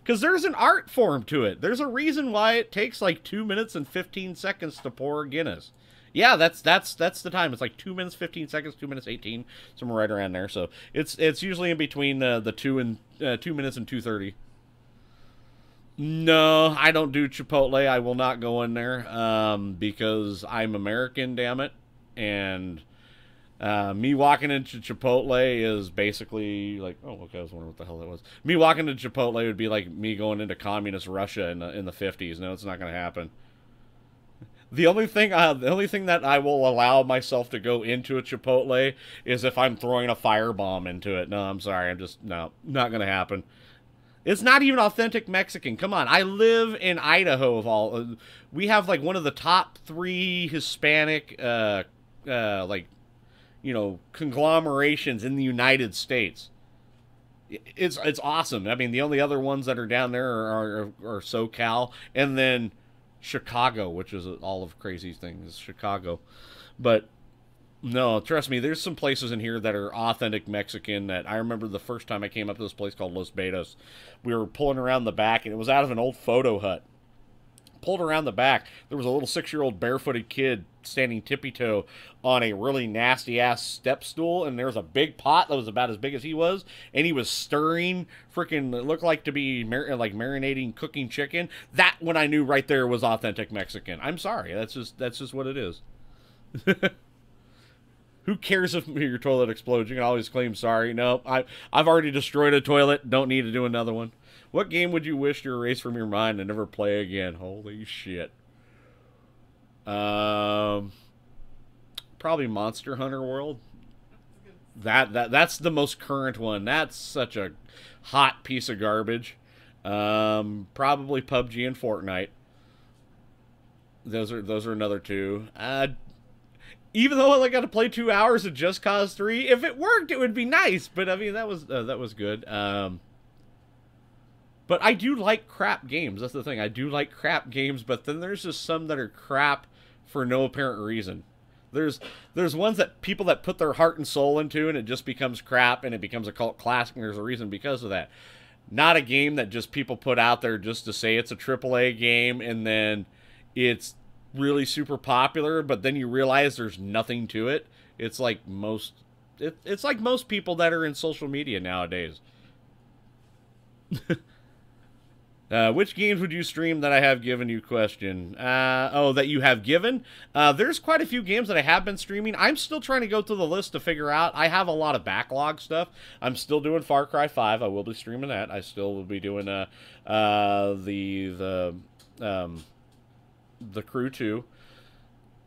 Because there's an art form to it. There's a reason why it takes like 2 minutes and 15 seconds to pour Guinness. Yeah, that's the time. It's like 2 minutes 15 seconds, 2 minutes 18, somewhere right around there. So it's usually in between the 2 minutes and 2:30. No, I don't do Chipotle. I will not go in there because I'm American, damn it, and me walking into Chipotle is basically like, oh, okay, I was wondering what the hell that was. Me walking into Chipotle would be like me going into communist Russia in the 50s. No, it's not going to happen. The only thing that I will allow myself to go into a Chipotle is if I'm throwing a firebomb into it. No, I'm sorry. No, not going to happen. It's not even authentic Mexican. Come on. I live in Idaho of all. We have like one of the top 3 Hispanic, like, you know, conglomerations in the United States. It's awesome. I mean, the only other ones that are down there are SoCal, and then Chicago, which is all of crazy things, Chicago. But no, trust me, there's some places in here that are authentic Mexican that I remember the first time I came up to this place called Los Betos. We were pulling around the back, and it was out of an old photo hut. pulled around the back. There was a little 6-year-old barefooted kid standing tippy-toe on a really nasty-ass step stool, and there was a big pot that was about as big as he was, and he was stirring freaking, it looked like to be like marinating cooking chicken. That one I knew right there was authentic Mexican. I'm sorry. That's just what it is. Who cares if your toilet explodes? You can always claim sorry. No, I've already destroyed a toilet. Don't need to do another one. What game would you wish to erase from your mind and never play again? Holy shit. Probably Monster Hunter World. That's the most current one. That's such a hot piece of garbage. Probably PUBG and Fortnite. Those are another two. Even though I got to play 2 hours of Just Cause 3, if it worked, it would be nice. But I mean, that was good. But I do like crap games. That's the thing. I do like crap games, but then there's just some that are crap for no apparent reason. There's ones that people that put their heart and soul into, and it just becomes crap, and it becomes a cult classic, and there's a reason because of that. Not a game that just people put out there just to say it's a AAA game, and then it's really super popular, but then you realize there's nothing to it. It's like it's like most people that are in social media nowadays. Which games would you stream that I have given you? Question. Oh, that you have given? There's quite a few games that I have been streaming. I'm still trying to go through the list to figure out. I have a lot of backlog stuff. I'm still doing Far Cry 5. I will be streaming that. I still will be doing the Crew 2.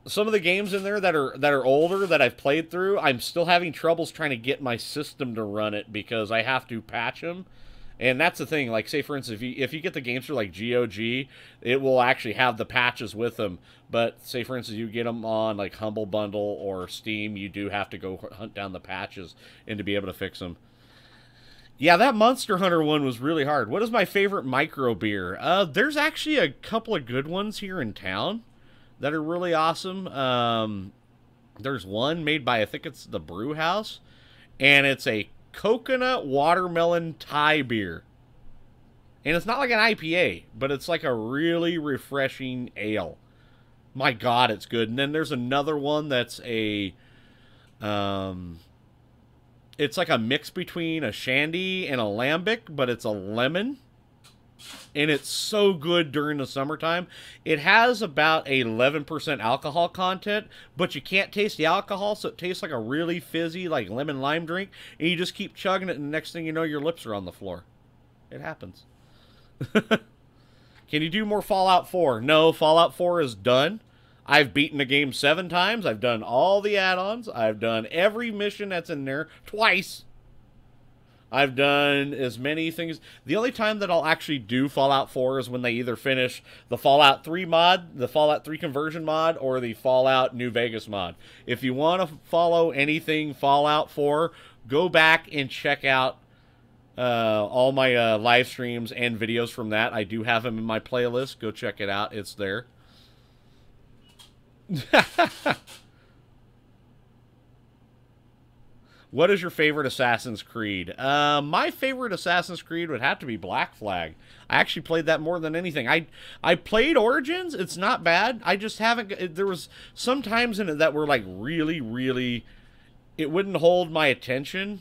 Some of the games in there that are older that I've played through, I'm still having troubles trying to get my system to run it because I have to patch them. And that's the thing, like, say, for instance, if you get the games through, like, GOG, it will actually have the patches with them. But, say, for instance, you get them on, like, Humble Bundle or Steam, you do have to go hunt down the patches and to be able to fix them. Yeah, that Monster Hunter one was really hard. What is my favorite micro beer? There's actually a couple of good ones here in town that are really awesome. There's one made by, I think it's the Brew House, and it's a coconut watermelon Thai beer. And it's not like an IPA, but it's like a really refreshing ale. My God, it's good. And then there's another one that's a, it's like a mix between a shandy and a lambic, but it's a lemon. And it's so good during the summertime. It has about a 11% alcohol content, but you can't taste the alcohol, so it tastes like a really fizzy, like lemon lime drink, and you just keep chugging it, and the next thing you know, your lips are on the floor. It happens. Can you do more Fallout 4? No, Fallout 4 is done. I've beaten the game 7 times. I've done all the add-ons. I've done every mission that's in there twice. I've done as many things. The only time that I'll actually do Fallout 4 is when they either finish the Fallout 3 mod, the Fallout 3 conversion mod, or the Fallout New Vegas mod. If you want to follow anything Fallout 4, go back and check out all my live streams and videos from that. I do have them in my playlist. Go check it out. It's there. What is your favorite Assassin's Creed? My favorite Assassin's Creed would have to be Black Flag. I actually played that more than anything. I played Origins. It's not bad. I just haven't... There was some times in it that were like really... It wouldn't hold my attention.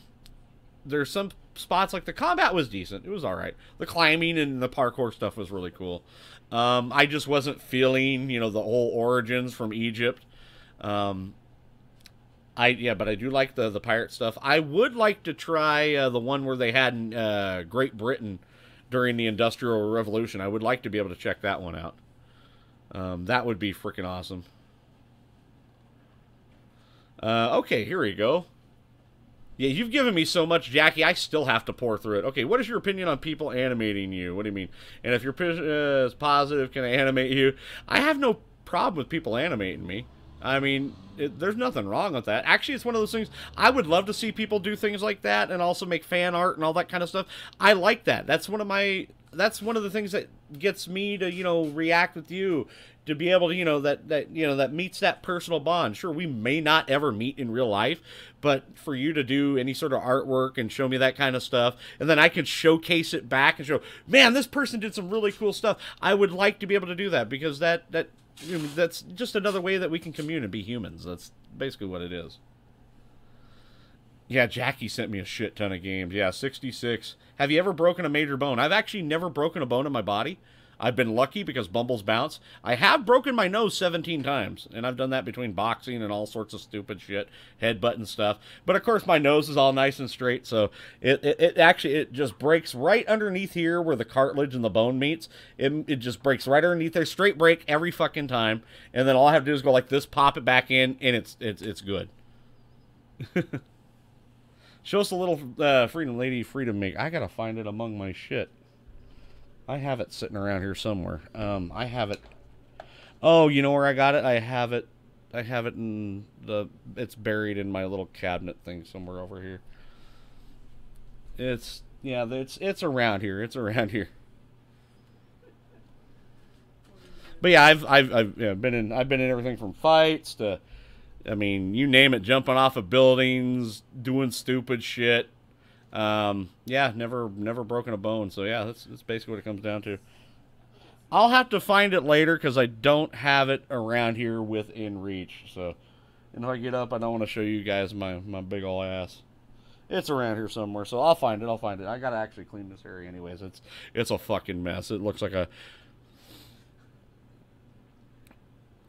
There's some spots like the combat was decent. It was all right. The climbing and the parkour stuff was really cool. I just wasn't feeling, you know, the whole Origins from Egypt. Yeah, but I do like the pirate stuff. I would like to try the one where they had in Great Britain during the Industrial Revolution. I would like to be able to check that one out. That would be freaking awesome. Okay, here we go. Yeah, you've given me so much, Jackie, I still have to pour through it. Okay, what is your opinion on people animating you? What do you mean? And if you're positive, can I animate you? I have no problem with people animating me. I mean, there's nothing wrong with that. Actually, it's one of those things, I would love to see people do things like that and also make fan art and all that kind of stuff. I like that. That's one of my that's one of the things that gets me to, you know, react with you, to be able to, you know, that meets that personal bond. Sure, we may not ever meet in real life, but for you to do any sort of artwork and show me that kind of stuff, and then I can showcase it back and show, man, this person did some really cool stuff. I would like to be able to do that, because you know, that's just another way that we can commune and be humans. That's basically what it is. Yeah, Jackie sent me a shit ton of games. Yeah, 66. Have you ever broken a major bone? I've actually never broken a bone in my body. I've been lucky because Bumbles bounce. I have broken my nose 17 times, and I've done that between boxing and all sorts of stupid shit, headbutt and stuff. But of course, my nose is all nice and straight, so it actually just breaks right underneath here where the cartilage and the bone meets. It just breaks right underneath there, straight break every fucking time, and then all I have to do is go like this, pop it back in, and it's good. Show us a little Freedom Lady Freedom Make. I gotta find it among my shit. I have it sitting around here somewhere. I have it. Oh, you know where I got it? I have it in the... It's buried in my little cabinet thing somewhere over here. It's... Yeah, it's around here. It's around here. But yeah, I've been in everything from fights to... I mean, you name it, jumping off of buildings, doing stupid shit. Yeah, never broken a bone. So yeah, that's basically what it comes down to. I'll have to find it later because I don't have it around here within reach. So, and if I get up, I don't want to show you guys my big ol' ass. It's around here somewhere, so I'll find it. I gotta actually clean this area anyways. It's a fucking mess. It looks like a...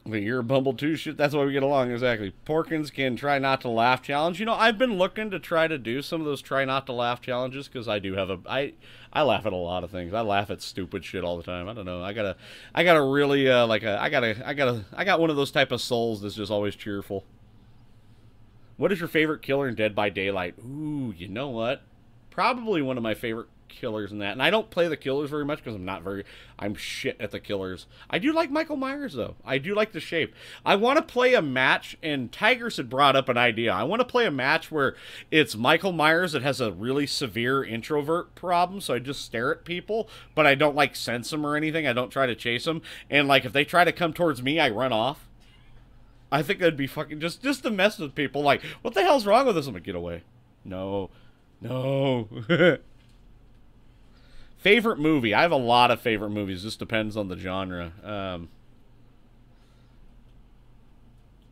But you're a Bumble too, shit. That's why we get along, exactly. Porkins can try not to laugh challenge. You know, I've been looking to try to do some of those try not to laugh challenges because I do have I laugh at a lot of things. I laugh at stupid shit all the time. I don't know. I gotta really I got one of those type of souls that's just always cheerful. What is your favorite killer in Dead by Daylight? Ooh, you know what? Probably one of my favorite killers in that. And I don't play the killers very much because I'm shit at the killers. I do like Michael Myers though. I do like the shape. I want to play a match, and Tigers had brought up an idea. I want to play a match where it's Michael Myers that has a really severe introvert problem, so I just stare at people, but I don't like sense them or anything. I don't try to chase them. And like if they try to come towards me, I run off. I think that'd be fucking just to mess with people. Like, what the hell's wrong with this? I'm gonna get away. No. Favorite movie? I have a lot of favorite movies. This depends on the genre.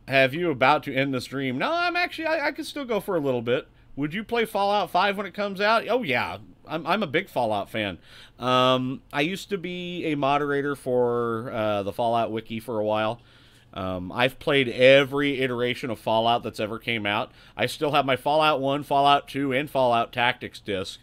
Have you about to end the stream? No, I'm actually... I could still go for a little bit. Would you play Fallout 5 when it comes out? Oh, yeah. I'm a big Fallout fan. I used to be a moderator for the Fallout Wiki for a while. I've played every iteration of Fallout that's ever came out. I still have my Fallout 1, Fallout 2, and Fallout Tactics disc.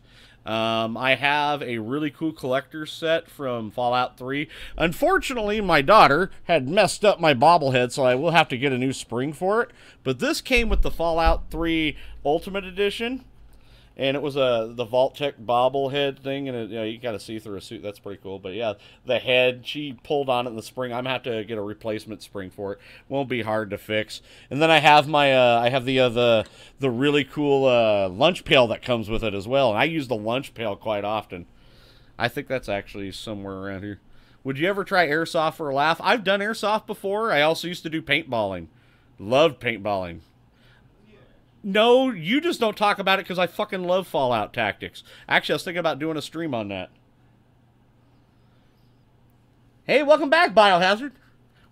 I have a really cool collector's set from Fallout 3. Unfortunately, my daughter had messed up my bobblehead, so I will have to get a new spring for it. But this came with the Fallout 3 Ultimate Edition, and it was the Vault-Tec bobblehead thing, and you got to see through a suit. That's pretty cool. But yeah, the head, she pulled on it in the spring. I'm gonna have to get a replacement spring for it. Won't be hard to fix. And then I have my the really cool lunch pail that comes with it as well. And I use the lunch pail quite often. I think that's actually somewhere around here. Would you ever try airsoft for a laugh? I've done airsoft before. I also used to do paintballing. Loved paintballing. No, you just don't talk about it because I fucking love Fallout Tactics. Actually, I was thinking about doing a stream on that. Hey, welcome back, Biohazard.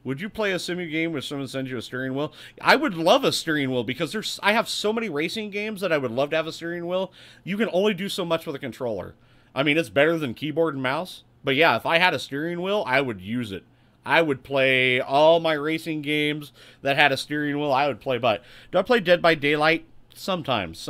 Would you play a simu game where someone sends you a steering wheel? I would love a steering wheel because I have so many racing games that I would love to have a steering wheel. You can only do so much with a controller. I mean, it's better than keyboard and mouse. But yeah, if I had a steering wheel, I would use it. I would play all my racing games that had a steering wheel. I would play, but do I play Dead by Daylight? Sometimes.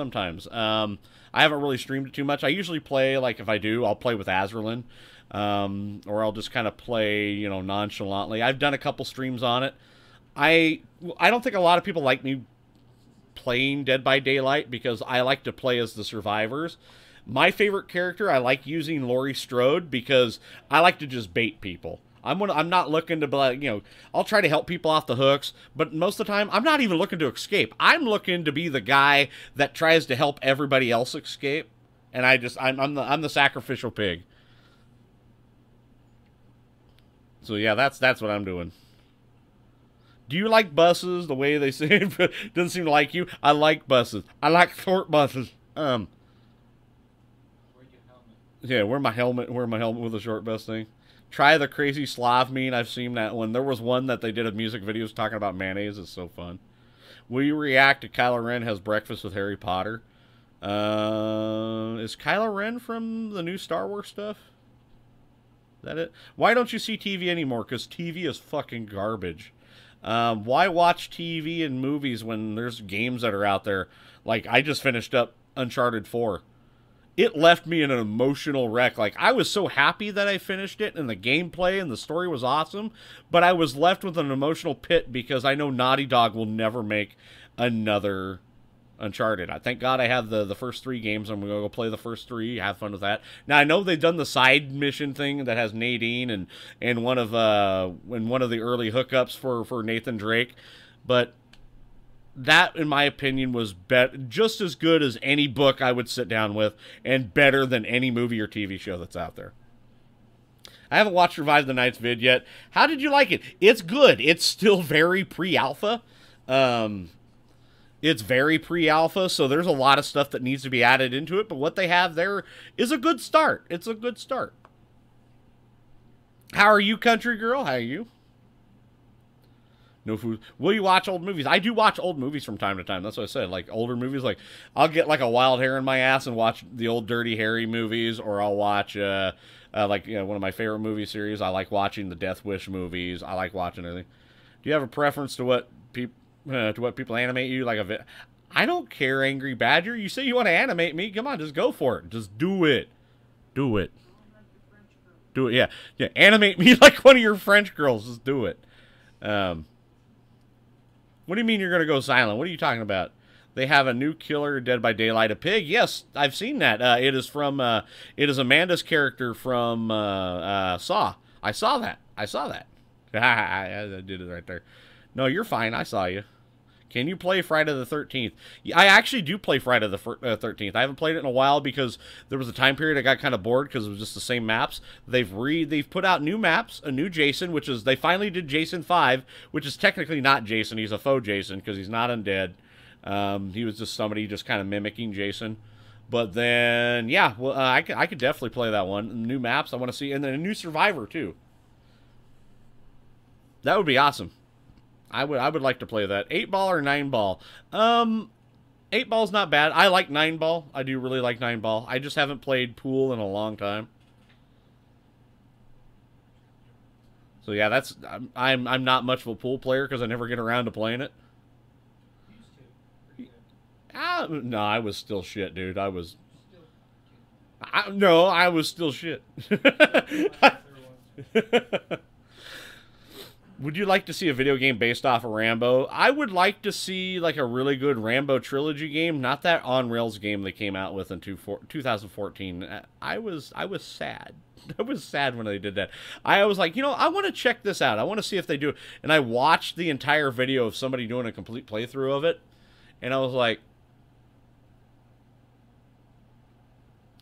I haven't really streamed it too much. I usually play, like, if I do, I'll play with Azerlin. Or I'll just kind of play, you know, nonchalantly. I've done a couple streams on it. I don't think a lot of people like me playing Dead by Daylight because I like to play as the survivors. My favorite character, I like using Laurie Strode because I like to just bait people. I'm not looking to be like, you know, I'll try to help people off the hooks, but most of the time, I'm not even looking to escape. I'm looking to be the guy that tries to help everybody else escape, and I'm the sacrificial pig. So yeah, that's what I'm doing. Do you like buses? The way they say it doesn't seem to like you. I like buses. I like short buses. Yeah, wear my helmet. Wear my helmet with a short bus thing. Try the crazy Slav meme. I've seen that one. There was one that they did a music videos talking about mayonnaise. It's so fun. Will you react to Kylo Ren has breakfast with Harry Potter? Is Kylo Ren from the new Star Wars stuff? Is that it? Why don't you see TV anymore? Because TV is fucking garbage. Why watch TV and movies when there's games that are out there? Like, I just finished up Uncharted 4. It left me in an emotional wreck. Like, I was so happy that I finished it, and the gameplay and the story was awesome, but I was left with an emotional pit because I know Naughty Dog will never make another Uncharted. I thank God I have the first 3 games. I'm going to go play the first 3, have fun with that. Now, I know they've done the side mission thing that has Nadine and one of the early hookups for Nathan Drake, but that, in my opinion, was just as good as any book I would sit down with, and better than any movie or TV show that's out there. I haven't watched Revive the Night's vid yet. How did you like it? It's good. It's still very pre-alpha. It's very pre-alpha, so there's a lot of stuff that needs to be added into it, but what they have there is a good start. It's a good start. How are you, country girl? How are you? No food. Will you watch old movies? I do watch old movies from time to time. That's what I said. Like, older movies. Like, I'll get, like, a wild hair in my ass and watch the old Dirty Harry movies, or I'll watch, like, you know, one of my favorite movie series. I like watching the Death Wish movies. I like watching everything. Do you have a preference to what people animate you? Like, I don't care, Angry Badger. You say you want to animate me. Come on, just go for it. Just do it. Do it. Do it, yeah. Yeah, animate me like one of your French girls. Just do it. What do you mean you're going to go silent? What are you talking about? They have a new killer, Dead by Daylight, a pig. Yes, I've seen that. It is Amanda's character from Saw. I saw that. I did it right there. No, you're fine. I saw you. Can you play Friday the 13th? I actually do play Friday the 13th. I haven't played it in a while because there was a time period I got kind of bored because it was just the same maps. They've put out new maps, a new Jason, which is, they finally did Jason 5, which is technically not Jason. He's a faux Jason because he's not undead. He was just somebody just kind of mimicking Jason. But then, yeah, well, I could definitely play that one. New maps I want to see, and then a new Survivor too. That would be awesome. I would like to play that. 8 ball or 9 ball? 8 ball's not bad. I like 9 ball. I do really like 9 ball. I just haven't played pool in a long time. So yeah, that's I'm not much of a pool player because I never get around to playing it. No, I was still shit, dude. I was still shit. Would you like to see a video game based off of Rambo? I would like to see like a really good Rambo trilogy game, not that on rails game they came out with in 2014. I was sad. I was sad when they did that. I was like, you know, I want to check this out. I want to see if they do it. And I watched the entire video of somebody doing a complete playthrough of it, and I was like,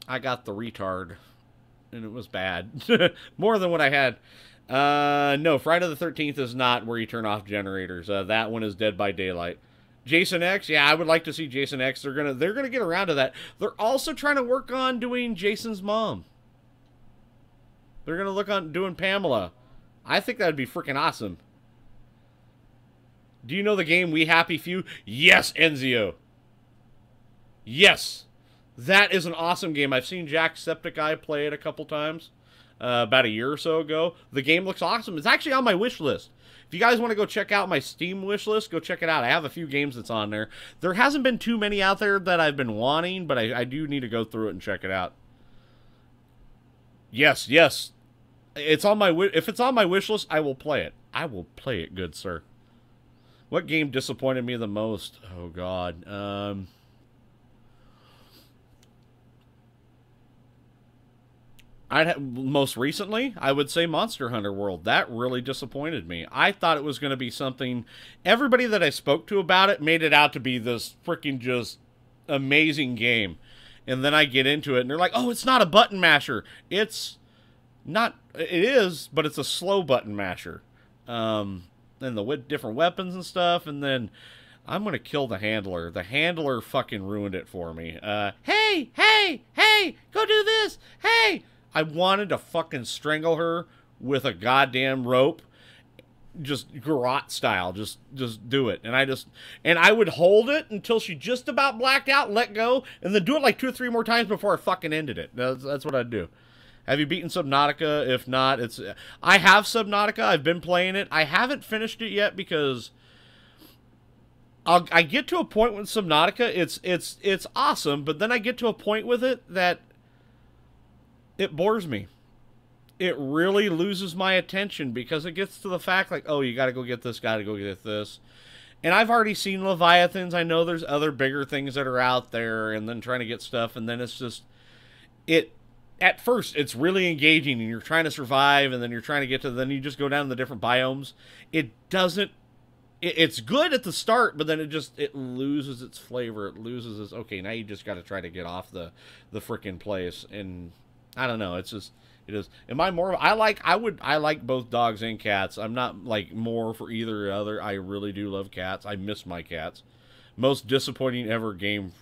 I got the retard, and it was bad. More than what I had. No, Friday the 13th is not where you turn off generators. That one is Dead by Daylight. Jason X, yeah, I would like to see Jason X. They're gonna get around to that. They're also trying to work on doing Jason's mom. They're gonna look on doing Pamela. I think that'd be freaking awesome. Do you know the game We Happy Few? Yes, Enzio. Yes, that is an awesome game. I've seen Jacksepticeye play it a couple times. About a year or so ago. The game looks awesome. It's actually on my wish list. If you guys want to go check out my Steam wish list, go check it out. I have a few games that's on there. There hasn't been too many out there that I've been wanting, but I do need to go through it and check it out. Yes, yes. It's on my if it's on my wish list, I will play it. I will play it, good sir. What game disappointed me the most? Oh God. Most recently, I would say Monster Hunter World. That really disappointed me. I thought it was going to be something... Everybody that I spoke to about it made it out to be this freaking just amazing game. And then I get into it, and they're like, oh, it's not a button masher. It's Not, it is, but it's a slow button masher. And the different weapons and stuff, and then I'm gonna kill the handler. The handler fucking ruined it for me. Hey, hey, hey, go do this, hey! I wanted to fucking strangle her with a goddamn rope. Just garrote style, just do it. And I would hold it until she just about blacked out and let go, and then do it like 2 or 3 more times before I fucking ended it. That's what I'd do. Have you beaten Subnautica? If not, I have Subnautica. I've been playing it. I haven't finished it yet because I get to a point with Subnautica. It's awesome, but then I get to a point with it that it bores me. It really loses my attention because it gets to the fact like, oh, you got to go get this, got to go get this. And I've already seen Leviathans. I know there's other bigger things that are out there, and then trying to get stuff, and then it's just at first, it's really engaging, and you're trying to survive, and then you're trying to get to, then you just go down to the different biomes. It doesn't, it's good at the start, but then it loses its flavor. It loses its, okay, now you just got to try to get off the frickin' place, and I don't know, it's just, it is. Am I more, I like both dogs and cats. I'm not, like, more for either or other. I really do love cats. I miss my cats. Most disappointing ever game,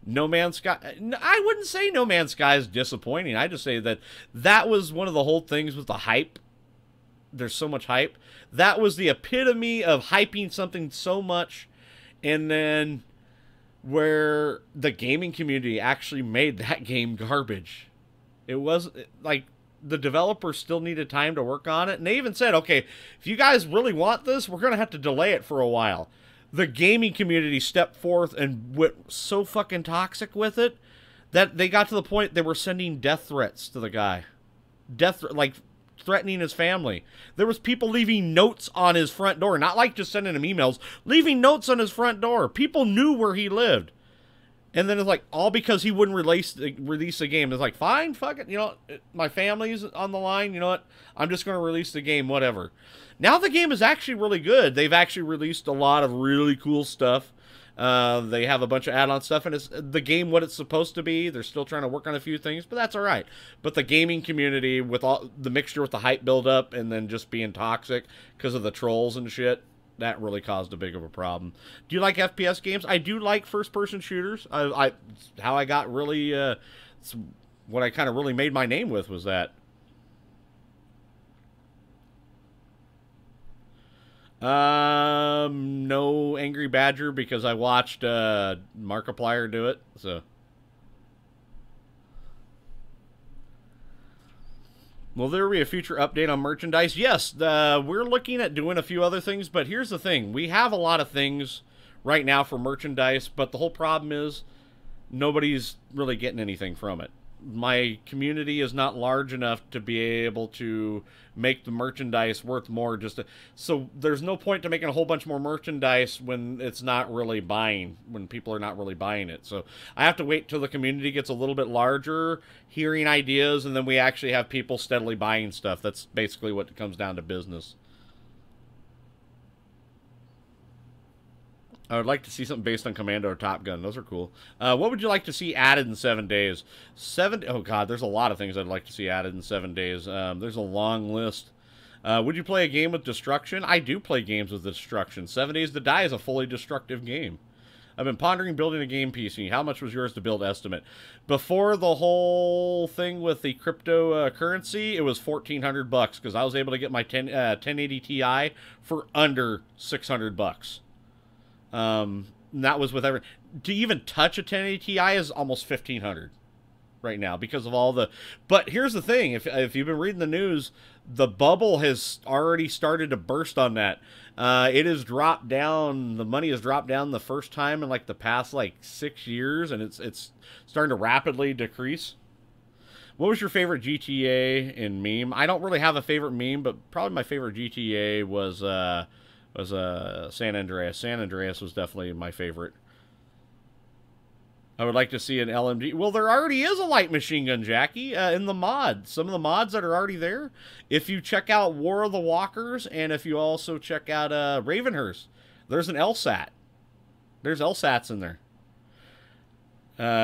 No Man's Sky. I wouldn't say No Man's Sky is disappointing. I just say that was one of the whole things with the hype. There's so much hype. That was the epitome of hyping something so much, and then where the gaming community actually made that game garbage. It was like the developers still needed time to work on it, and they even said, okay, if you guys really want this, we're going to have to delay it for a while. The gaming community stepped forth and went so fucking toxic with it that they got to the point they were sending death threats to the guy. Like threatening his family. There was people leaving notes on his front door. Not like just sending him emails. Leaving notes on his front door. People knew where he lived. And then it's like, all because he wouldn't release the game. It's like, fine, fuck it. You know, my family's on the line. You know what? I'm just going to release the game, whatever. Now the game is actually really good. They've actually released a lot of really cool stuff. They have a bunch of add-on stuff, and it's the game what it's supposed to be. They're still trying to work on a few things, but that's all right. But the gaming community, with all the mixture with the hype build-up and then just being toxic because of the trolls and shit, that really caused a big of a problem. Do you like FPS games? I do like first-person shooters. How I got really, what I kind of really made my name with was that. No Angry Badger because I watched Markiplier do it. So, will there be a future update on merchandise? Yes, we're looking at doing a few other things, but here's the thing. We have a lot of things right now for merchandise, but the whole problem is nobody's really getting anything from it. My community is not large enough to be able to make the merchandise worth more. So there's no point to making a whole bunch more merchandise when it's not really buying, when people are not really buying it. So I have to wait till the community gets a little bit larger, hearing ideas, and then we actually have people steadily buying stuff. That's basically what comes down to business. I would like to see something based on Commando or Top Gun. Those are cool. What would you like to see added in 7 days? Oh, God, there's a lot of things I'd like to see added in 7 days. There's a long list. Would you play a game with destruction? I do play games with destruction. 7 Days to Die is a fully destructive game. I've been pondering building a game PC. How much was yours to build estimate? Before the whole thing with the cryptocurrency, it was $1,400 because I was able to get my 1080 Ti for under $600. That was with every, to even touch a 1080 Ti is almost $1,500 right now because of all the, but here's the thing, if you've been reading the news, the bubble has already started to burst on that. It has dropped down, the money has dropped down the first time in like the past like 6 years, and it's starting to rapidly decrease. What was your favorite GTA in meme? I don't really have a favorite meme, but probably my favorite GTA was San Andreas. San Andreas was definitely my favorite. I would like to see an LMG. Well, there already is a light machine gun, Jackie, in the mod. Some of the mods that are already there. If you check out War of the Walkers, and if you also check out Ravenhurst, there's an LSAT. There's LSATs in there.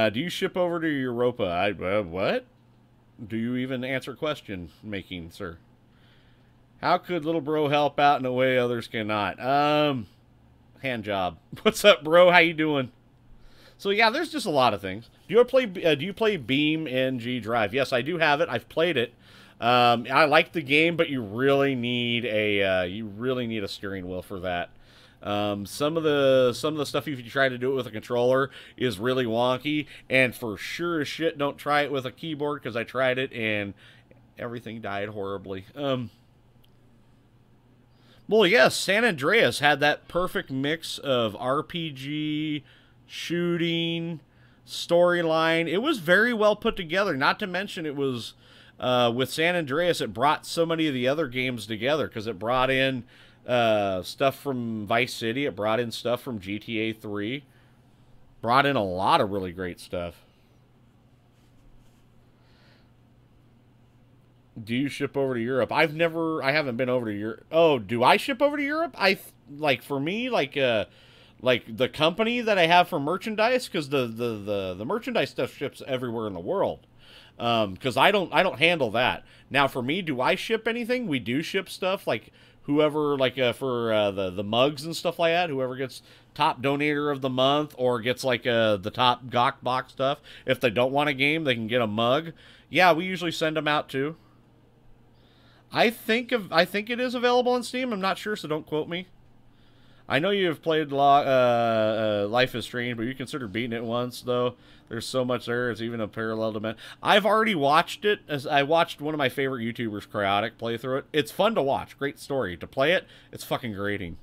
Do you ship over to Europa? What? Do you even answer question making, sir? How could little bro help out in a way others cannot? Hand job. What's up, bro? How you doing? So yeah, there's just a lot of things. Do you play Beam NG Drive? Yes, I do have it. I've played it. I like the game, but you really need a steering wheel for that. Some of the stuff, if you try to do it with a controller, is really wonky, and for sure as shit, don't try it with a keyboard, because I tried it and everything died horribly. Well, yes, San Andreas had that perfect mix of RPG, shooting, storyline. It was very well put together. Not to mention, it was with San Andreas, it brought so many of the other games together, because it brought in stuff from Vice City. It brought in stuff from GTA 3. Brought in a lot of really great stuff. Do you ship over to Europe? I haven't been over to Europe. Oh, do I ship over to Europe? For me, like the company that I have for merchandise, because the merchandise stuff ships everywhere in the world. Because I don't handle that. Now, for me, do I ship anything? We do ship stuff, like whoever, for the mugs and stuff like that, whoever gets top donator of the month, or gets the top Gawk box stuff. If they don't want a game, they can get a mug. Yeah, we usually send them out too. I think it is available on Steam. I'm not sure, so don't quote me. I know you have played Life is Strange, but you consider beating it once, though. There's so much there. It's even a parallel dimension. I've already watched it. As I watched one of my favorite YouTubers, Cryotic, play through it. It's fun to watch. Great story. To play it, it's fucking grating.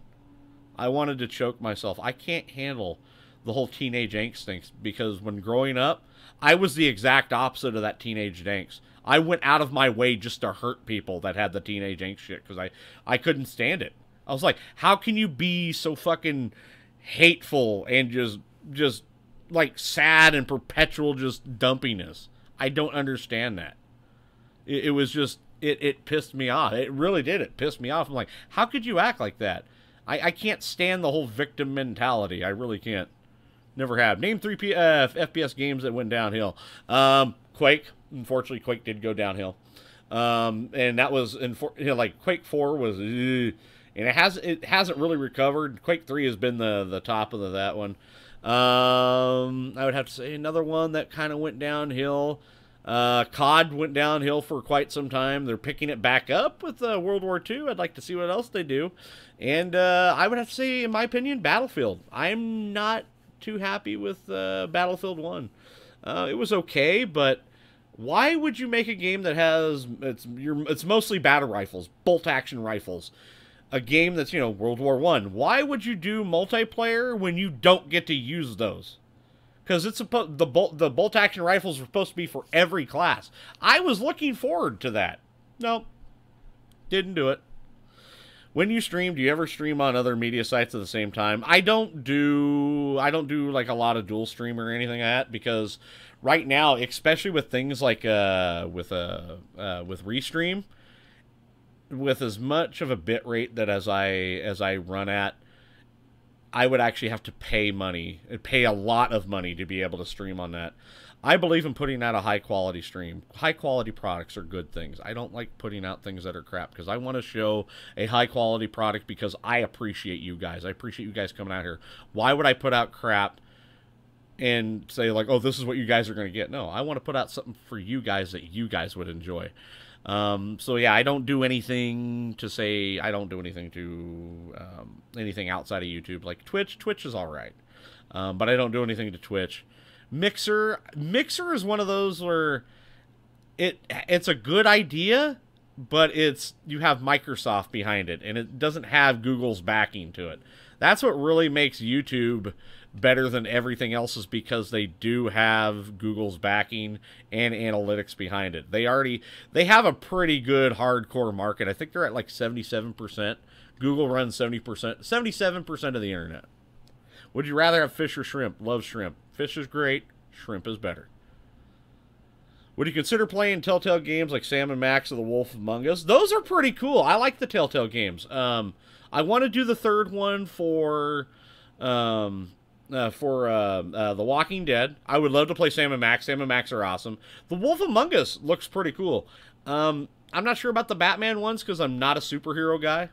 I wanted to choke myself. I can't handle the whole teenage angst thing, because when growing up, I was the exact opposite of that teenage angst. I went out of my way just to hurt people that had the teenage angst shit, because I couldn't stand it. I was like, how can you be so fucking hateful and just like sad and perpetual just dumpiness? I don't understand that. It was just, it pissed me off. It really did. It pissed me off. I'm like, how could you act like that? I can't stand the whole victim mentality. I really can't. Never have. Name 3 FPS games that went downhill. Quake. Unfortunately, Quake did go downhill. And that was, like, Quake 4 was, and it hasn't really recovered. Quake 3 has been the top of that one. I would have to say another one that kind of went downhill. COD went downhill for quite some time. They're picking it back up with World War II. I'd like to see what else they do. And I would have to say, in my opinion, Battlefield. I'm not too happy with Battlefield 1. It was okay, but why would you make a game that has it's mostly battle rifles, bolt action rifles, a game that's World War I? Why would you do multiplayer when you don't get to use those? Because the bolt action rifles are supposed to be for every class. I was looking forward to that. Nope, didn't do it. When you stream, do you ever stream on other media sites at the same time? I don't do like a lot of dual stream or anything like that, because right now, especially with things like with Restream, with as much of a bit rate that as I run at, I would actually have to pay a lot of money to be able to stream on that. I believe in putting out a high-quality stream. High-quality products are good things. I don't like putting out things that are crap, because I want to show a high-quality product because I appreciate you guys. I appreciate you guys coming out here. Why would I put out crap and say, like, oh, this is what you guys are going to get? No, I want to put out something for you guys that you guys would enjoy. So, yeah, I don't do anything to say, I don't do anything to anything outside of YouTube. Like Twitch is all right, but I don't do anything to Twitch. Mixer is one of those where it's a good idea, but you have Microsoft behind it, and it doesn't have Google's backing to it. That's what really makes YouTube better than everything else, is because they do have Google's backing and analytics behind it. They have a pretty good hardcore market. I think they're at like 77%. Google runs 77% of the internet. Would you rather have fish or shrimp? Love shrimp. Fish is great. Shrimp is better. Would you consider playing Telltale games like Sam & Max or The Wolf Among Us? Those are pretty cool. I like the Telltale games. I want to do the third one for The Walking Dead. I would love to play Sam and Max. Sam and Max are awesome. The Wolf Among Us looks pretty cool. I'm not sure about the Batman ones because I'm not a superhero guy.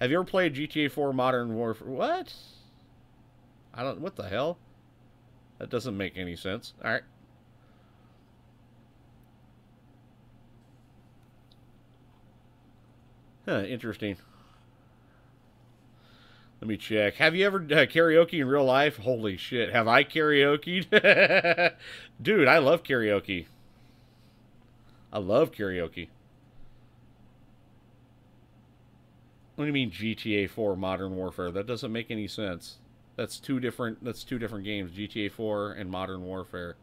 Have you ever played GTA 4 Modern Warfare? What? I don't... What the hell? That doesn't make any sense. Alright. Huh, interesting. Let me check. Have you ever karaoke in real life? Holy shit. Have I karaoke'd? Dude, I love karaoke. I love karaoke. What do you mean GTA 4 Modern Warfare? That doesn't make any sense. That's two different games, GTA 4 and Modern Warfare.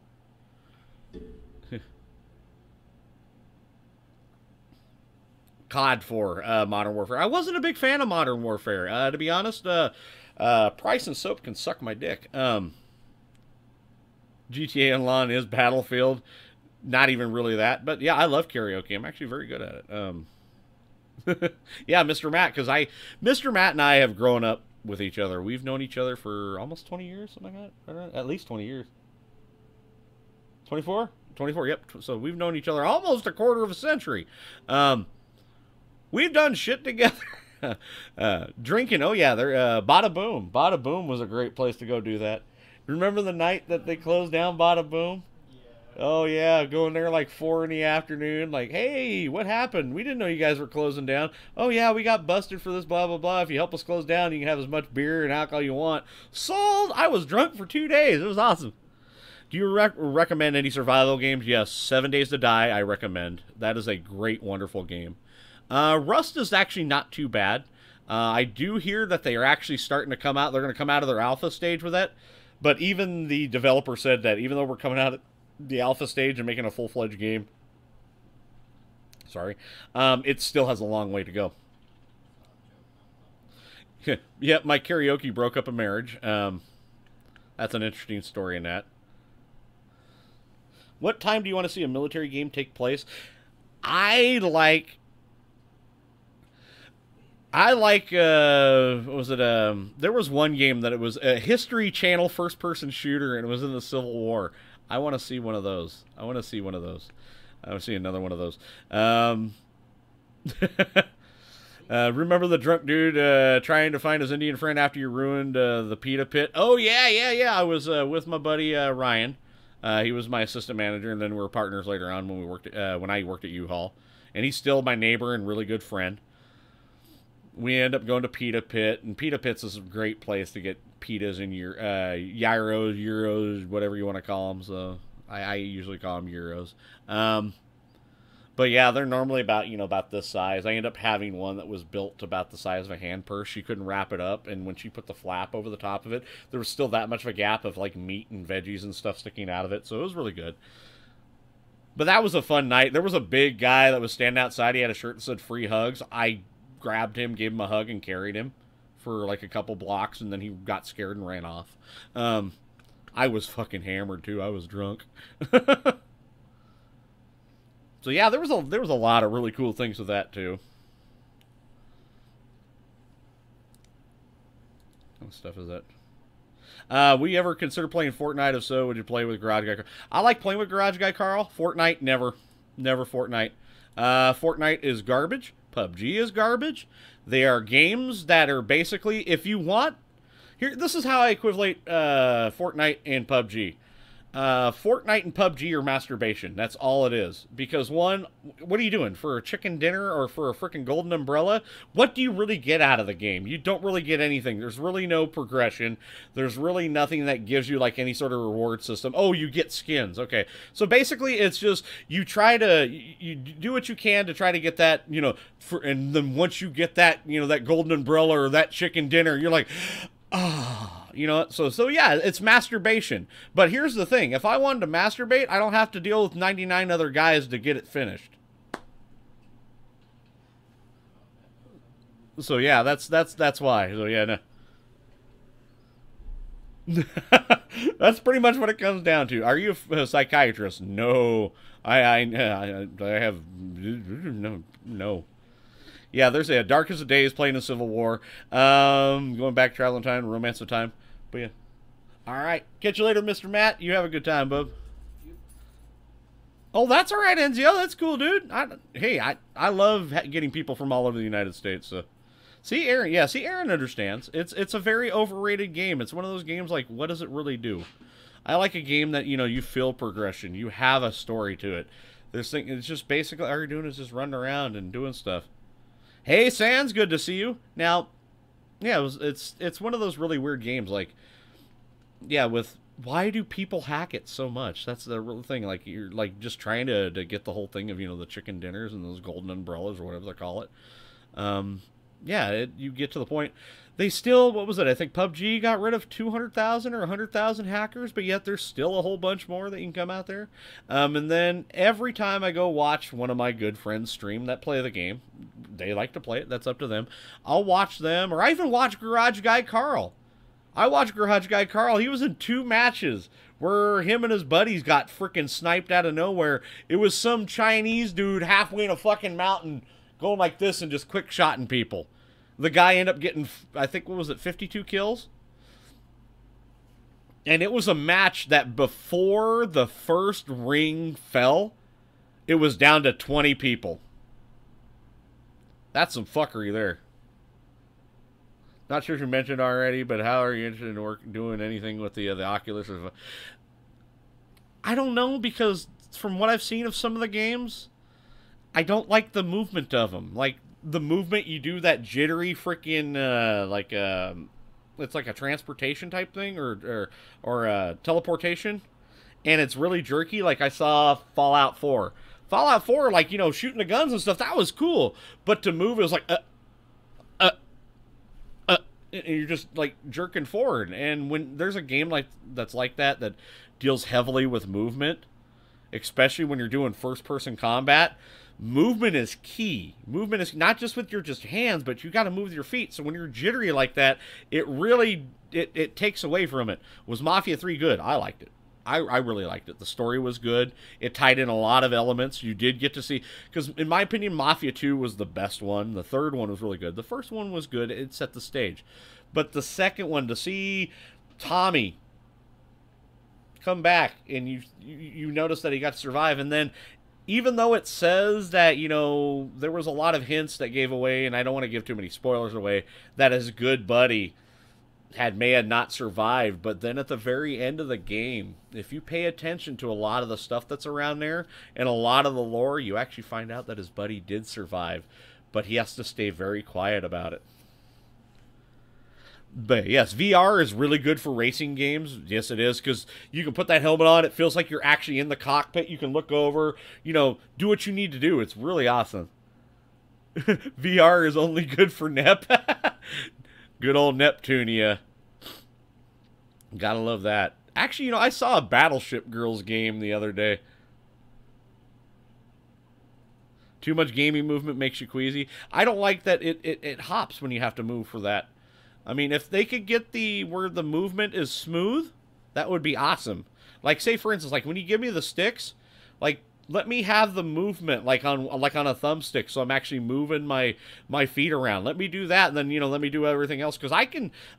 COD 4 Modern Warfare. I wasn't a big fan of Modern Warfare. To be honest, Price and Soap can suck my dick. GTA Online is Battlefield. Not even really that. But yeah, I love karaoke. I'm actually very good at it. Yeah, Mr. Matt, because Mr. Matt and I have grown up with each other. We've known each other for almost 20 years, something like that. At least 20 years. 24? 24, yep. So we've known each other almost a quarter of a century. We've done shit together. Drinking, oh yeah, Bada Boom. Bada Boom was a great place to go do that. Remember the night that they closed down Bada Boom? Oh, yeah, going there like 4 in the afternoon, like, hey, what happened? We didn't know you guys were closing down. Oh, yeah, we got busted for this, blah, blah, blah. If you help us close down, you can have as much beer and alcohol you want. Sold! I was drunk for 2 days. It was awesome. Do you recommend any survival games? Yes, 7 Days to Die, I recommend. That is a great, wonderful game. Rust is actually not too bad. I do hear that they are actually starting to come out. They're going to come out of their alpha stage with it. But even the developer said that even though we're coming out the alpha stage and making a full-fledged game, sorry, it still has a long way to go. Yeah, my karaoke broke up a marriage. That's an interesting story in that. What time do you want to see a military game take place? I like, what was it, there was one game that it was a History Channel first-person shooter, and it was in the Civil War. I want to see one of those. I want to see one of those. I want to see another one of those. Remember the drunk dude trying to find his Indian friend after you ruined the pita pit? Oh, yeah, yeah, yeah. I was with my buddy Ryan. He was my assistant manager, and then we were partners later on when we worked when I worked at U-Haul. And he's still my neighbor and really good friend. We end up going to Pita Pit, and Pita Pit's is a great place to get pitas and your gyros, euros, whatever you want to call them. So I usually call them euros. But yeah, they're normally about this size. I ended up having one that was built about the size of a hand purse. She couldn't wrap it up, and when she put the flap over the top of it, there was still that much of a gap of like meat and veggies and stuff sticking out of it. So it was really good. But that was a fun night. There was a big guy that was standing outside. He had a shirt that said "Free Hugs." I grabbed him, gave him a hug, and carried him for like a couple blocks, and then he got scared and ran off. I was fucking hammered too. I was drunk. So yeah, there was a lot of really cool things with that too. What stuff is that? Would you ever consider playing Fortnite? If so, would you play with Garage Guy? I like playing with Garage Guy Carl. Fortnite, never. Never Fortnite. Fortnite is garbage. PUBG is garbage. They are games that are basically, if you want... Here, this is how I equivalent Fortnite and PUBG. Fortnite and PUBG are masturbation. That's all it is. Because one, what are you doing? For a chicken dinner or for a freaking golden umbrella? What do you really get out of the game? You don't really get anything. There's really no progression. There's really nothing that gives you like any sort of reward system. Oh, you get skins. Okay. So basically it's just, you try to, you do what you can to try to get that, and then once you get that, that golden umbrella or that chicken dinner, you're like, ah. So yeah, it's masturbation. But here's the thing. If I wanted to masturbate, I don't have to deal with 99 other guys to get it finished. So yeah, that's why. So yeah, no. That's pretty much what it comes down to. Are you a psychiatrist? No. I have no. Yeah, there's a Darkest of Days playing in Civil War. Going back, Travel in Time, Romance of Time. But yeah. All right. Catch you later, Mr. Matt. You have a good time, bub. Oh, that's all right, Enzio. That's cool, dude. I love getting people from all over the United States. So, see, Aaron. Yeah, see, Aaron understands. It's a very overrated game. It's one of those games like, what does it really do? I like a game that you feel progression. You have a story to it. This thing, it's just basically all you're doing is just running around and doing stuff. Hey, Sans, good to see you. Now, yeah, it's one of those really weird games. Like, yeah, with. Why do people hack it so much? That's the real thing. Like, you're like just trying to get the whole thing of the chicken dinners and those golden umbrellas or whatever they call it. Yeah, you get to the point. They still, what was it? I think PUBG got rid of 200,000 or 100,000 hackers, but yet there's still a whole bunch more that you can come out there. And then every time I go watch one of my good friends stream that play the game, they like to play it. That's up to them. I'll watch them, or I even watch Garage Guy Carl. I watched Garage Guy Carl. He was in 2 matches where him and his buddies got freaking sniped out of nowhere. It was some Chinese dude halfway in a fucking mountain going like this and just quick shotting people. The guy ended up getting, I think, what was it, 52 kills? And it was a match that before the first ring fell, it was down to 20 people. That's some fuckery there. Not sure if you mentioned already, but how are you interested in doing anything with the Oculus? I don't know, because from what I've seen of some of the games, I don't like the movement of them. Like, the movement, you do that jittery freaking, it's like a transportation type thing, or teleportation, and it's really jerky. Like I saw Fallout 4. Fallout 4, like, shooting the guns and stuff, that was cool. But to move, it was like, and you're just like jerking forward. And when there's a game that's like that deals heavily with movement, especially when you're doing first-person combat, movement is key. Movement is not just with your just hands, but you got to move with your feet. So when you're jittery like that, it really it takes away from it. Was Mafia 3 good? I liked it. I really liked it. The story was good. It tied in a lot of elements. You did get to see, because in my opinion, Mafia 2 was the best one. The third one was really good. The first one was good. It set the stage. But the second one, to see Tommy come back, and you notice that he got to survive, and then even though it says that, there was a lot of hints that gave away, and I don't want to give too many spoilers away, that his good buddy may have not survived, but then at the very end of the game, if you pay attention to a lot of the stuff that's around there and a lot of the lore, you actually find out that his buddy did survive, but he has to stay very quiet about it. But yes, VR is really good for racing games. Yes, it is, because you can put that helmet on. It feels like you're actually in the cockpit. You can look over, do what you need to do. It's really awesome. VR is only good for Nep. Good old Neptunia. Gotta love that. Actually, I saw a Battleship Girls game the other day. Too much gaming movement makes you queasy. I don't like that it hops when you have to move for that. I mean, if they could get where the movement is smooth, that would be awesome. Like, say, for instance, like, when you give me the sticks, like, let me have the movement like on a thumbstick, so I'm actually moving my feet around. Let me do that, and then let me do everything else, because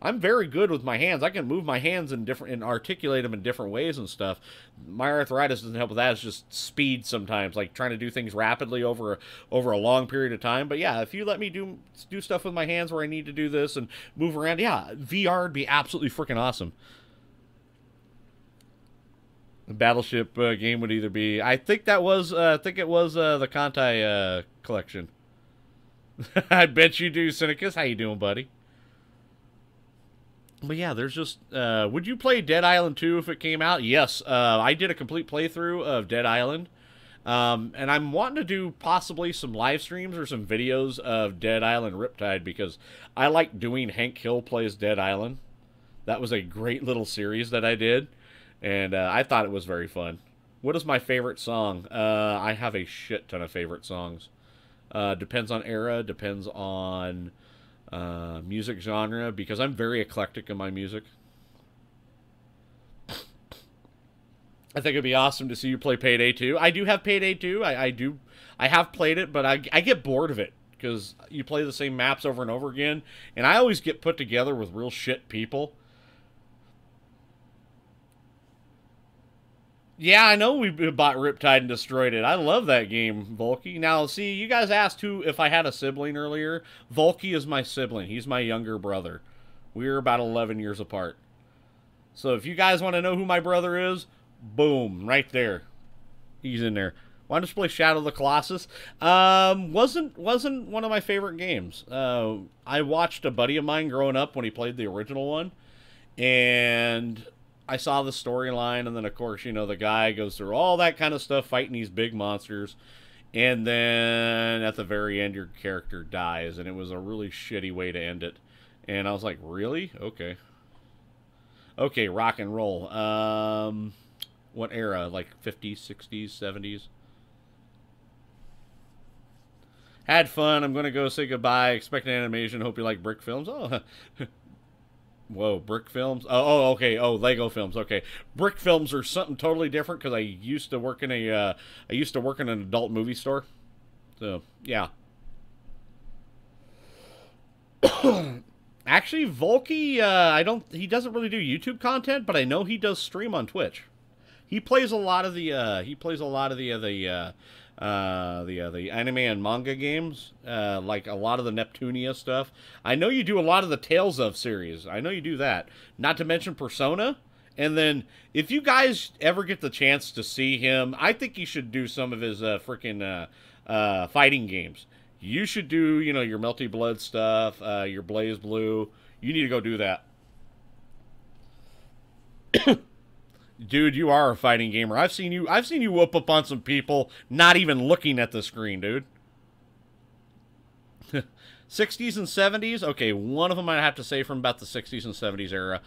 I'm very good with my hands. I can move my hands and articulate them in different ways and stuff. My arthritis doesn't help with that. It's just speed sometimes, like trying to do things rapidly over a long period of time. But yeah, if you let me do stuff with my hands where I need to do this and move around, yeah, VR would be absolutely freaking awesome. The Battleship game would either be, I think it was the Kantai collection. I bet you do, Cynicus. How you doing, buddy? But yeah, there's just, would you play Dead Island 2 if it came out? Yes, I did a complete playthrough of Dead Island. And I'm wanting to do possibly some live streams or some videos of Dead Island Riptide, because I like doing Hank Hill Plays Dead Island. That was a great little series that I did. And I thought it was very fun. What is my favorite song? I have a shit ton of favorite songs. Depends on era, depends on music genre, because I'm very eclectic in my music. I think it'd be awesome to see you play Payday 2. I do have Payday 2. I have played it, but I get bored of it, because you play the same maps over and over again, and I always get put together with real shit people. Yeah, I know we bought Riptide and destroyed it. I love that game, Volky. Now, see, you guys asked who if I had a sibling earlier. Volky is my sibling. He's my younger brother. We're about 11 years apart. So if you guys want to know who my brother is, boom, right there. He's in there. Want to play Shadow of the Colossus? Wasn't one of my favorite games. I watched a buddy of mine growing up when he played the original one, and I saw the storyline, and then, of course, you know, the guy goes through all that kind of stuff, fighting these big monsters, and then at the very end, your character dies, and it was a really shitty way to end it. And I was like, really? Okay. Okay, rock and roll. What era? Like 50s, 60s, 70s? Had fun. I'm going to go say goodbye. Expect an animation. Hope you like Brick Films. Oh, whoa, Brick Films? Oh, okay. Oh, Lego Films. Okay, Brick Films are something totally different because I used to work in an adult movie store. So yeah. Actually, Volky, he doesn't really do YouTube content, but I know he does stream on Twitch. He plays a lot of the anime and manga games, like a lot of the Neptunia stuff. I know you do a lot of the Tales of series. I know you do that. Not to mention Persona. And then, if you guys ever get the chance to see him, I think you should do some of his freaking fighting games. You should do, you know, your Melty Blood stuff, your Blaze Blue. You need to go do that. Dude, you are a fighting gamer. I've seen you whoop up on some people not even looking at the screen, dude. 60s and 70s? Okay, one of them I'd have to say from about the 60s and 70s era.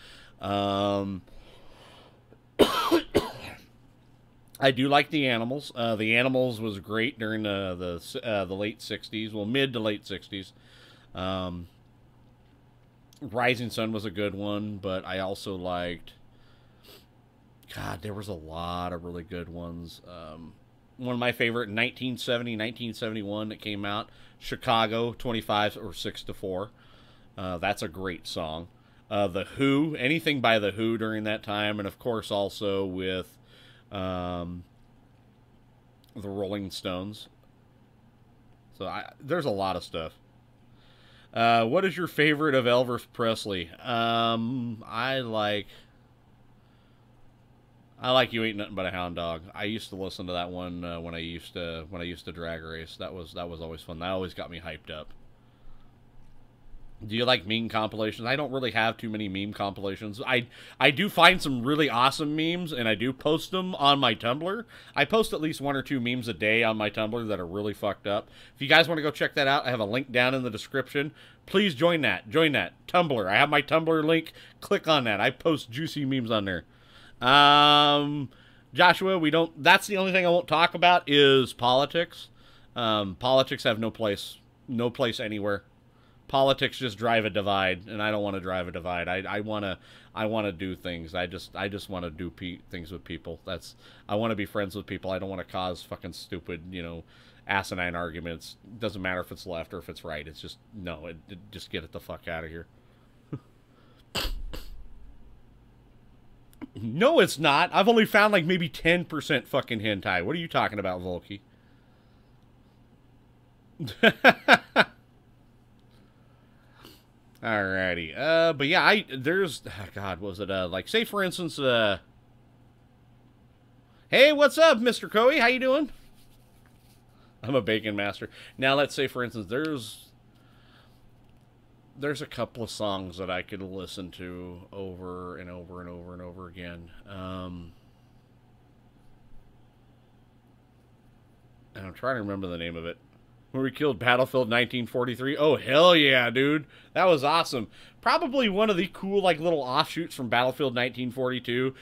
I do like The Animals. The Animals was great during the late 60s. Well, mid to late 60s. Rising Sun was a good one, but I also liked... God, there was a lot of really good ones. One of my favorite, 1970, 1971 that came out, Chicago, 25 or 6 to 4. That's a great song. The Who, anything by The Who during that time, and of course also with the Rolling Stones. So there's a lot of stuff. What is your favorite of Elvis Presley? I like You Ain't Nothing But a Hound Dog. I used to listen to that one when I used to drag race. That was always fun. That always got me hyped up. Do you like meme compilations? I don't really have too many meme compilations. I do find some really awesome memes, and I do post them on my Tumblr. I post at least 1 or 2 memes a day on my Tumblr that are really fucked up. If you guys want to go check that out, I have a link down in the description. Please join that. Join that. Tumblr. I have my Tumblr link. Click on that. I post juicy memes on there. Joshua, that's the only thing I won't talk about is politics. Politics have no place anywhere. Politics just drive a divide, and I don't want to drive a divide. I want to do things. I just want to do things with people. I want to be friends with people. I don't want to cause fucking stupid, asinine arguments. Doesn't matter if it's left or if it's right. It's just, no, just get it the fuck out of here. No, it's not. I've only found like maybe 10% fucking hentai. What are you talking about, Volky? Alrighty. But yeah, God, was it, like, say for instance, hey, what's up, Mr. Coey? How you doing? I'm a bacon master. Now, let's say for instance, there's a couple of songs that I could listen to over and over and over and over again. And I'm trying to remember the name of it. Where we killed Battlefield 1943. Oh, hell yeah, dude. That was awesome. Probably one of the cool, like, little offshoots from Battlefield 1942.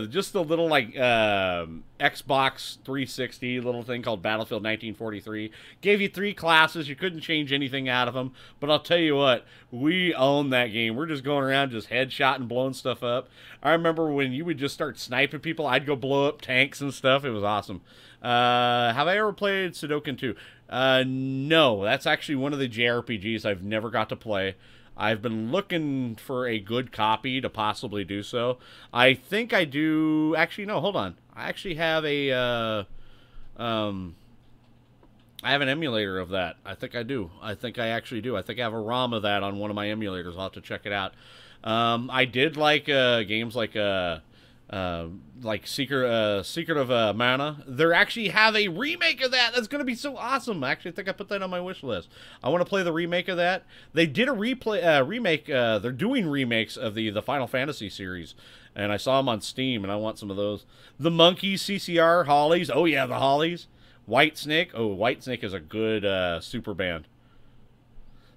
Just the little, like, Xbox 360 little thing called Battlefield 1943. Gave you 3 classes. You couldn't change anything out of them. But I'll tell you what, we own that game. We're just going around just headshotting, blowing stuff up. I remember when you would just start sniping people, I'd go blow up tanks and stuff. It was awesome. Have I ever played Sudoku 2? No, that's actually one of the JRPGs I've never got to play. I've been looking for a good copy to possibly do so. I think I do. Actually, no, hold on. I actually have a I have an emulator of that. I think I do. I think I actually do. I think I have a ROM of that on one of my emulators. I'll have to check it out. I did like games like Secret of Mana. They actually have a remake of that. That's going to be so awesome. I actually think I put that on my wish list. I want to play the remake of that. They did a remake. They're doing remakes of the Final Fantasy series, and I saw them on Steam, and I want some of those. The Monkeys, CCR, Hollies. Oh yeah, the Hollies. White Snake. Oh, White Snake is a good super band.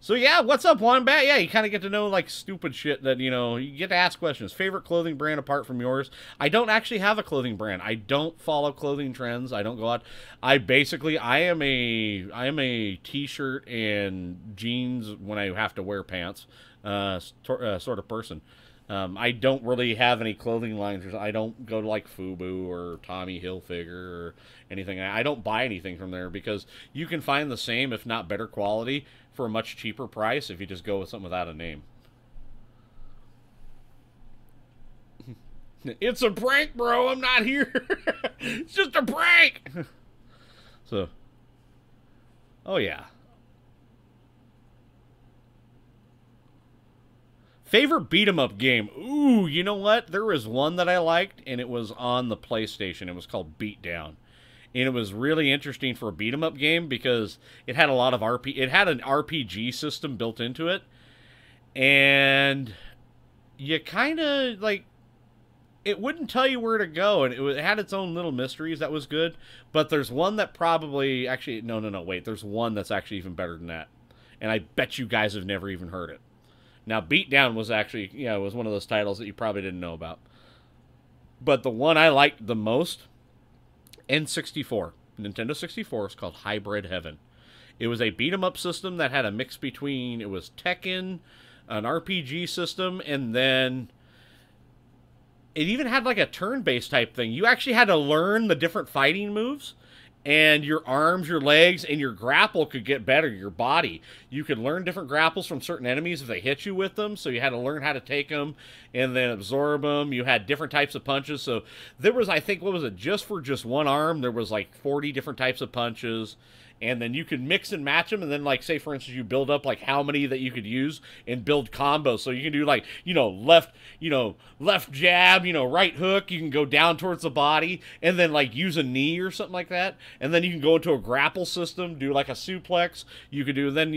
So yeah, what's up, Wombat? Yeah, you kind of get to know like stupid shit that, you know, you get to ask questions. Favorite clothing brand apart from yours? I don't actually have a clothing brand. I don't follow clothing trends. I don't go out. I am a t-shirt and jeans when I have to wear pants sort of person. I don't really have any clothing lines. I don't go to like FUBU or Tommy Hilfiger or anything. I don't buy anything from there because you can find the same, if not better quality for a much cheaper price if you just go with something without a name. It's a prank, bro. I'm not here. It's just a prank. So, oh yeah. Favorite beat-em-up game? Ooh, you know what? There was one that I liked, and it was on the PlayStation. It was called Beatdown. And it was really interesting for a beat-em-up game because it had a lot of it had an RPG system built into it. And you kind of, like, it wouldn't tell you where to go, and it had its own little mysteries that was good. But there's one that probably, actually, no, wait. There's one that's actually even better than that. And I bet you guys have never even heard it. Now, Beatdown was actually, yeah, it was one of those titles that you probably didn't know about. But the one I liked the most, N64, Nintendo 64, is called Hybrid Heaven. It was a beat-em-up system that had a mix between, it was Tekken, an RPG system, and then it even had like a turn-based type thing. You actually had to learn the different fighting moves. And your arms, your legs, and your grapple could get better, your body. You could learn different grapples from certain enemies if they hit you with them, so you had to learn how to take them and then absorb them. You had different types of punches, so there was, I think, what was it, just for just one arm, there was like 40 different types of punches, and then you could mix and match them, and then, like, say, for instance, you build up, like, how many that you could use and build combos. So you can do, like, left jab, right hook. You can go down towards the body and then, like, use a knee or something like that. And then you can go into a grapple system, do, like, a suplex. You could do, then,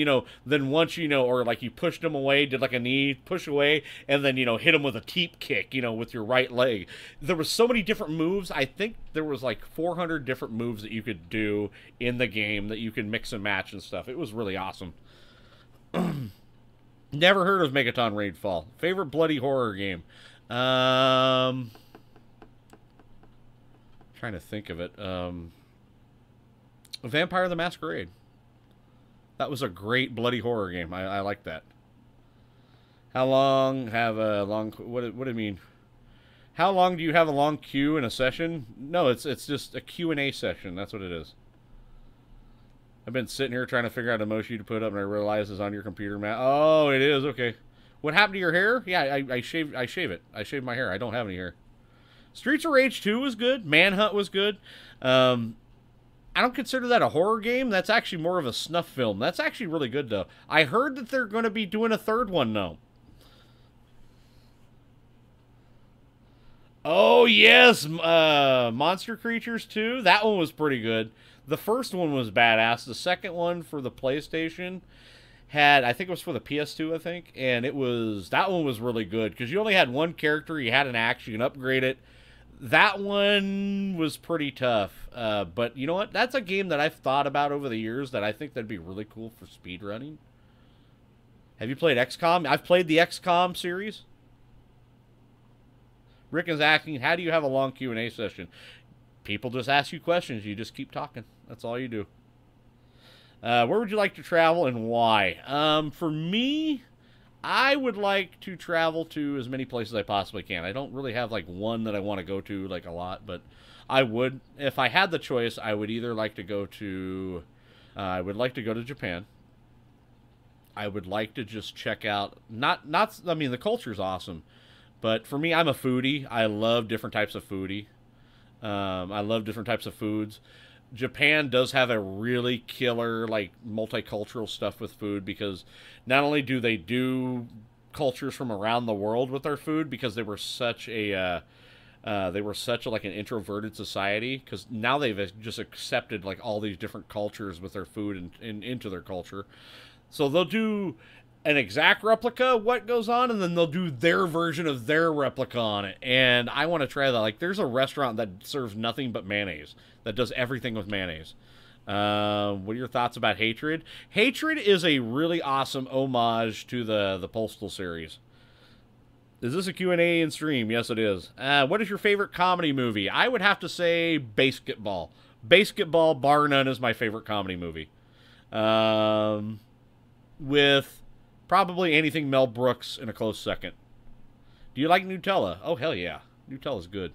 then once, or, like, you pushed them away, did, like, a knee, push away, and then, hit them with a teep kick, with your right leg. There was so many different moves. I think there was, like, 400 different moves that you could do in the game that you can mix and match and stuff. It was really awesome. Never heard of Megaton Raidfall. Favorite bloody horror game? Trying to think of it. Vampire the Masquerade. That was a great bloody horror game. I like that. How long have a long... What do you mean? How long do you have a long queue in a session? No, it's just a Q&A session. That's what it is. I've been sitting here trying to figure out a emoji to put up, and I realize it's on your computer, Matt. Oh, it is. Okay. What happened to your hair? Yeah, I shave it. I shave my hair. I don't have any hair. Streets of Rage 2 was good. Manhunt was good. I don't consider that a horror game. That's actually more of a snuff film. That's actually really good, though. I heard that they're going to be doing a third one, though. Oh, yes. Monster Creatures 2. That one was pretty good. The first one was badass. The second one for the PlayStation had, I think it was for the PS2, I think, and that one was really good because you only had one character, you had an axe, you can upgrade it. That one was pretty tough, but you know what? That's a game that I've thought about over the years that I think that'd be really cool for speedrunning. Have you played XCOM? I've played the XCOM series. Rick is asking, how do you have a long Q&A session? People just ask you questions. You just keep talking. That's all you do. Where would you like to travel and why? For me, I would like to travel to as many places as I possibly can. I don't really have like one that I want to go to like a lot, but I would, if I had the choice, I would either like to go to, I would like to go to Japan. I would like to just check out. I mean, the culture's awesome, but for me, I'm a foodie. I love different types of foodie. I love different types of foods. Japan does have a really killer, like, multicultural stuff with food, because not only do they do cultures from around the world with their food, because they were such a like an introverted society, because now they've just accepted like all these different cultures with their food and into their culture. So they'll do an exact replica of what goes on, and then they'll do their version of their replica on it. And I want to try that. Like, there's a restaurant that serves nothing but mayonnaise, that does everything with mayonnaise. What are your thoughts about Hatred? Hatred is a really awesome homage to the Postal series. Is this a Q&A in stream? Yes, it is. What is your favorite comedy movie? I would have to say Basketball. Basketball, bar none, is my favorite comedy movie. With probably anything Mel Brooks in a close second. Do you like Nutella? Oh, hell yeah. Nutella's good.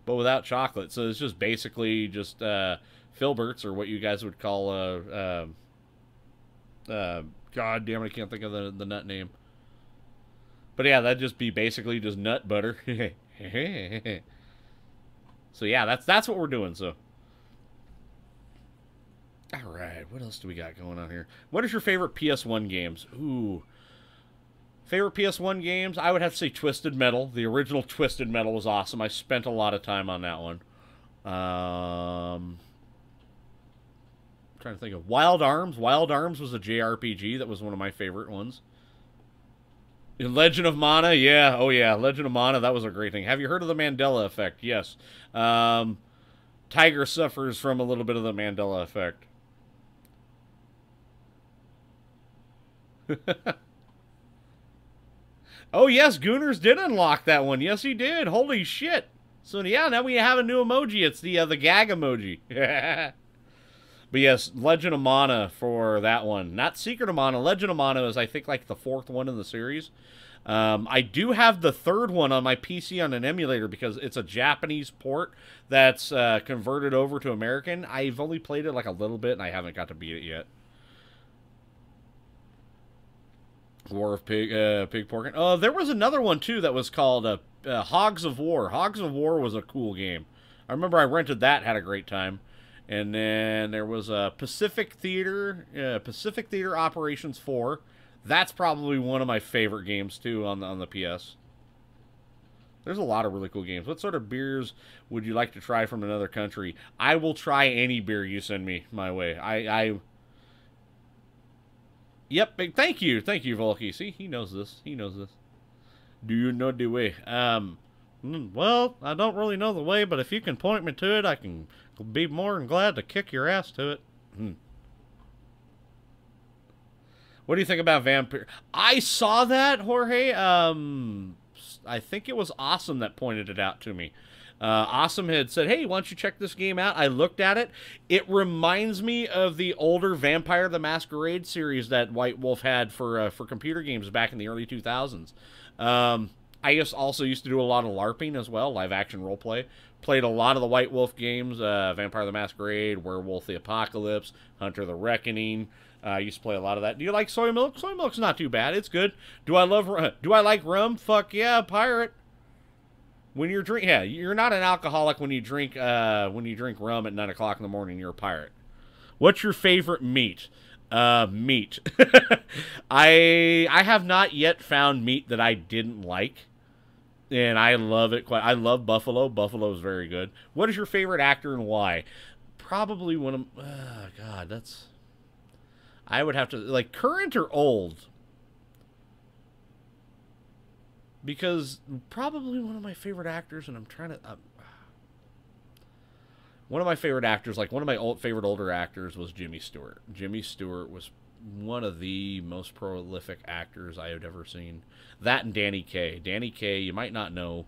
But without chocolate. So it's just basically just Filberts, or what you guys would call... God damn it, I can't think of the nut name. But yeah, that'd just be basically just nut butter. So yeah, that's what we're doing, so... Alright, what else do we got going on here? What is your favorite PS1 games? Ooh. Favorite PS1 games? I would have to say Twisted Metal. The original Twisted Metal was awesome. I spent a lot of time on that one. I'm trying to think of Wild Arms. Wild Arms was a JRPG. That was one of my favorite ones. Legend of Mana, yeah. Oh, yeah. Legend of Mana, that was a great thing. Have you heard of the Mandela Effect? Yes. Tiger suffers from a little bit of the Mandela Effect. Oh, yes, Gooners did unlock that one. Yes, he did. Holy shit. So, yeah, now we have a new emoji. It's the gag emoji. But, yes, Legend of Mana for that one. Not Secret of Mana. Legend of Mana is, I think, like the 4th one in the series. I do have the 3rd one on my PC on an emulator, because it's a Japanese port that's converted over to American. I've only played it like a little bit, and I haven't got to beat it yet. War of Pig Porkins. Oh, there was another one, too, that was called Hogs of War. Hogs of War was a cool game. I remember I rented that, had a great time. And then there was Pacific Theater Operations 4. That's probably one of my favorite games, too, on the PS. There's a lot of really cool games. What sort of beers would you like to try from another country? I will try any beer you send me my way. Yep, thank you, Volky. See, he knows this. He knows this. Do you know the way? Well, I don't really know the way, but if you can point me to it, I can be more than glad to kick your ass to it. What do you think about Vampire? I saw that, Jorge. I think it was Awesome that pointed it out to me. Awesome had said, hey, why don't you check this game out? I looked at it. It reminds me of the older Vampire the Masquerade series that White Wolf had for computer games back in the early 2000s. I also used to do a lot of LARPing as well, live action roleplay. Played a lot of the White Wolf games, Vampire the Masquerade, Werewolf the Apocalypse, Hunter the Reckoning. I used to play a lot of that. Do you like soy milk? Soy milk's not too bad. It's good. Do I like rum? Fuck yeah, pirate. When you're you're not an alcoholic when you drink rum at 9 o'clock in the morning. You're a pirate. What's your favorite meat? Meat. I have not yet found meat that I didn't like, and I love it quite. I love buffalo. Buffalo is very good. What is your favorite actor and why? Probably one of. God, that's. I would have to like current or old. Because probably one of my favorite actors, and I'm trying to... one of my favorite actors, like one of my favorite older actors was Jimmy Stewart. Jimmy Stewart was one of the most prolific actors I had ever seen. That and Danny Kaye. Danny Kaye, you might not know,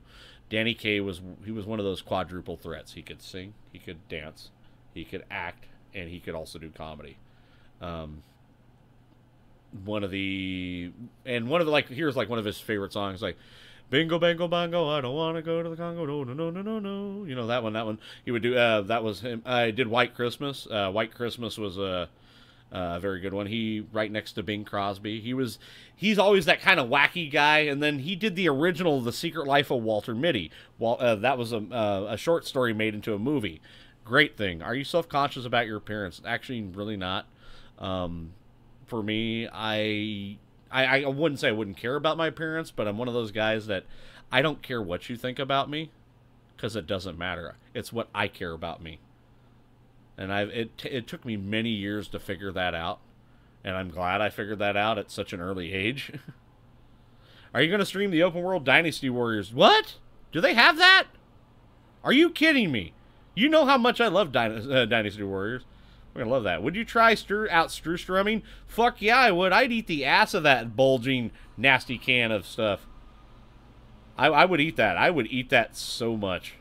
Danny Kaye was one of those quadruple threats. He could sing, he could dance, he could act, and he could also do comedy. Here's like one of his favorite songs, like Bingo Bango Bongo, I don't want to go to the Congo, no no no no no no. You know that one he would do. That was him. I did White Christmas. White Christmas was A very good one. He right next to Bing Crosby. He's always that kind of wacky guy. And then he did the original The Secret Life of Walter Mitty. That was a short story made into a movie. Great thing. Are you self-conscious about your appearance? Actually, really not. For me, I wouldn't say I wouldn't care about my appearance, but I'm one of those guys that I don't care what you think about me, because it doesn't matter. It's what I care about me. And it took me many years to figure that out, and I'm glad I figured that out at such an early age. Are you going to stream the Open World Dynasty Warriors? What? Do they have that? Are you kidding me? You know how much I love Dynasty Warriors. We're going to love that. Would you try Strumming? Fuck yeah, I would. I'd eat the ass of that bulging, nasty can of stuff. I would eat that. I would eat that so much.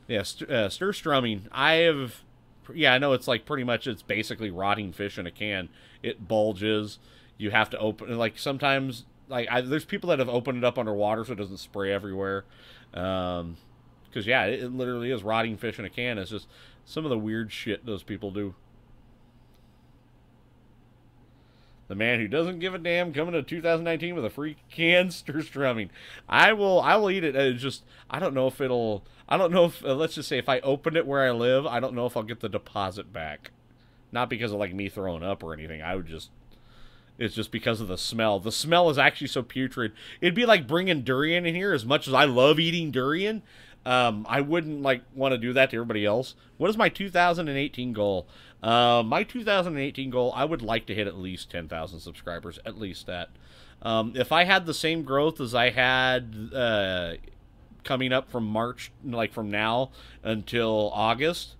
Yeah, stir strumming. Yeah, I know it's like pretty much, it's basically rotting fish in a can. It bulges. You have to open, like sometimes, like there's people that have opened it up underwater so it doesn't spray everywhere. Because yeah, it literally is rotting fish in a can. It's just some of the weird shit those people do. The man who doesn't give a damn coming to 2019 with a free can stir strumming. I will eat it. It's just, I don't know if let's just say if I open it where I live, I don't know if I'll get the deposit back. Not because of like me throwing up or anything. It's just because of the smell. The smell is actually so putrid. It'd be like bringing durian in here. As much as I love eating durian, I wouldn't like want to do that to everybody else. What is my 2018 goal? My 2018 goal, I would like to hit at least 10,000 subscribers. At least that. If I had the same growth as I had coming up from March, like from now until August,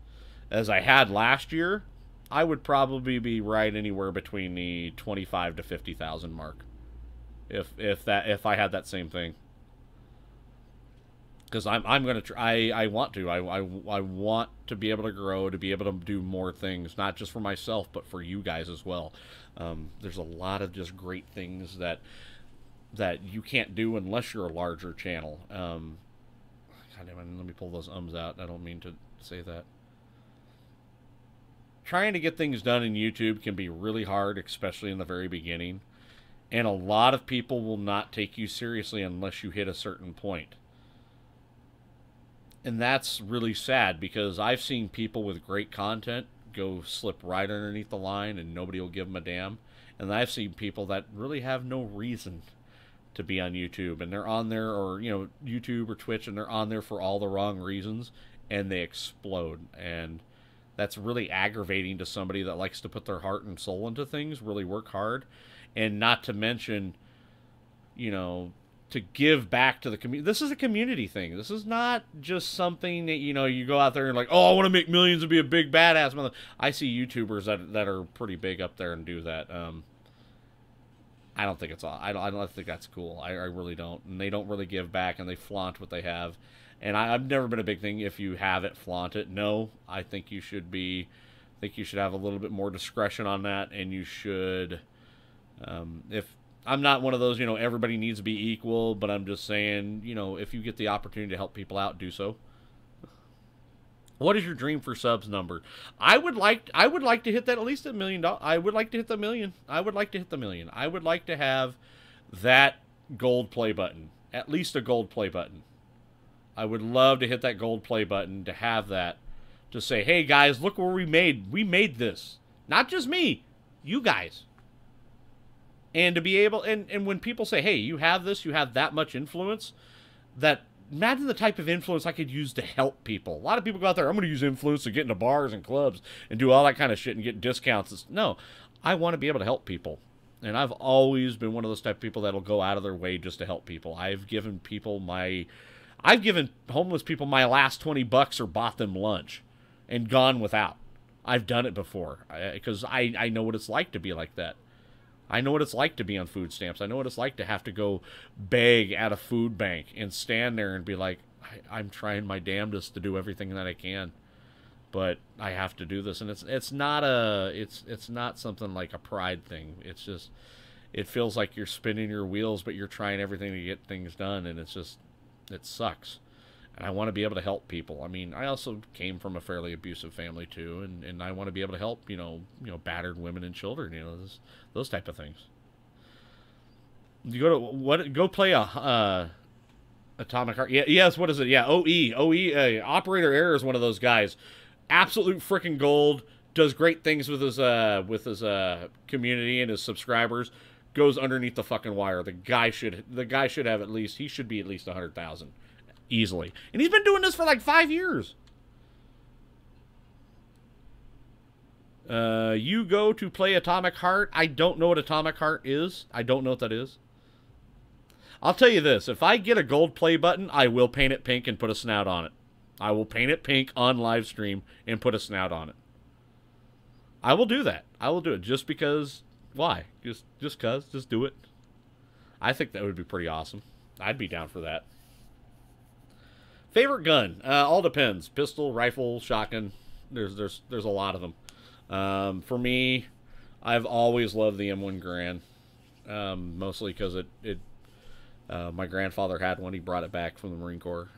as I had last year, I would probably be right anywhere between the 25 to 50,000 mark. If I had that same thing. Because I'm gonna try. I want to. I want to be able to grow, to be able to do more things, not just for myself, but for you guys as well. There's a lot of just great things that you can't do unless you're a larger channel. God damn it, let me pull those ums out. I don't mean to say that. Trying to get things done in YouTube can be really hard, especially in the very beginning. And a lot of people will not take you seriously unless you hit a certain point. And that's really sad, because I've seen people with great content go slip right underneath the line and nobody will give them a damn. And I've seen people that really have no reason to be on YouTube, and they're on there, or YouTube or Twitch, and they're on there for all the wrong reasons, and they explode. And that's really aggravating to somebody that likes to put their heart and soul into things, really work hard, and not to mention, to give back to the community. This is a community thing. This is not just something that, you go out there and like, oh, I want to make millions and be a big badass mother. I see YouTubers that are pretty big up there and do that. I don't think it's all. I don't think that's cool. I really don't. And they don't really give back, and they flaunt what they have. And I've never been a big thing. If you have it, flaunt it. No, I think you should be. I think you should have a little bit more discretion on that, and you should. If I'm not one of those, everybody needs to be equal, but I'm just saying, if you get the opportunity to help people out, do so. What is your dream for subs number? I would like to hit that at least $1 million. I would like to hit the million. I would like to hit the million. I would like to have that gold play button. At least a gold play button. I would love to hit that gold play button, to have that, to say, hey guys, look what we made. We made this. Not just me, you guys. And to be able, and when people say, hey, you have this, you have that much influence, that, imagine the type of influence I could use to help people. A lot of people go out there, I'm going to use influence to get into bars and clubs and do all that kind of shit and get discounts. No, I want to be able to help people. And I've always been one of those type of people that'll go out of their way just to help people. I've given homeless people my last $20 or bought them lunch and gone without. I've done it before, because I know what it's like to be like that. I know what it's like to be on food stamps. I know what it's like to have to go beg at a food bank and stand there and be like, I'm trying my damnedest to do everything that I can, but I have to do this. And it's not something like a pride thing. It's just, it feels like you're spinning your wheels, but you're trying everything to get things done, and it sucks. And I want to be able to help people. I mean, I also came from a fairly abusive family too, and I want to be able to help, battered women and children, those type of things. You go play a Atomic Heart. Yeah, yes, what is it? Yeah, OE, Operator Error is one of those guys. Absolute freaking gold. Does great things with his community and his subscribers. Goes underneath the fucking wire. The guy should have at least 100,000 easily. And he's been doing this for like 5 years. You go to play Atomic Heart. I don't know what Atomic Heart is. I don't know what that is. I'll tell you this. If I get a gold play button, I will paint it pink and put a snout on it. I will paint it pink on live stream and put a snout on it. I will do that. I will do it just because. Why? Just cuz. Just do it. I think that would be pretty awesome. I'd be down for that. Favorite gun? All depends. Pistol, rifle, shotgun. There's a lot of them. For me, I've always loved the M1 Garand. Mostly because my grandfather had one. He brought it back from the Marine Corps.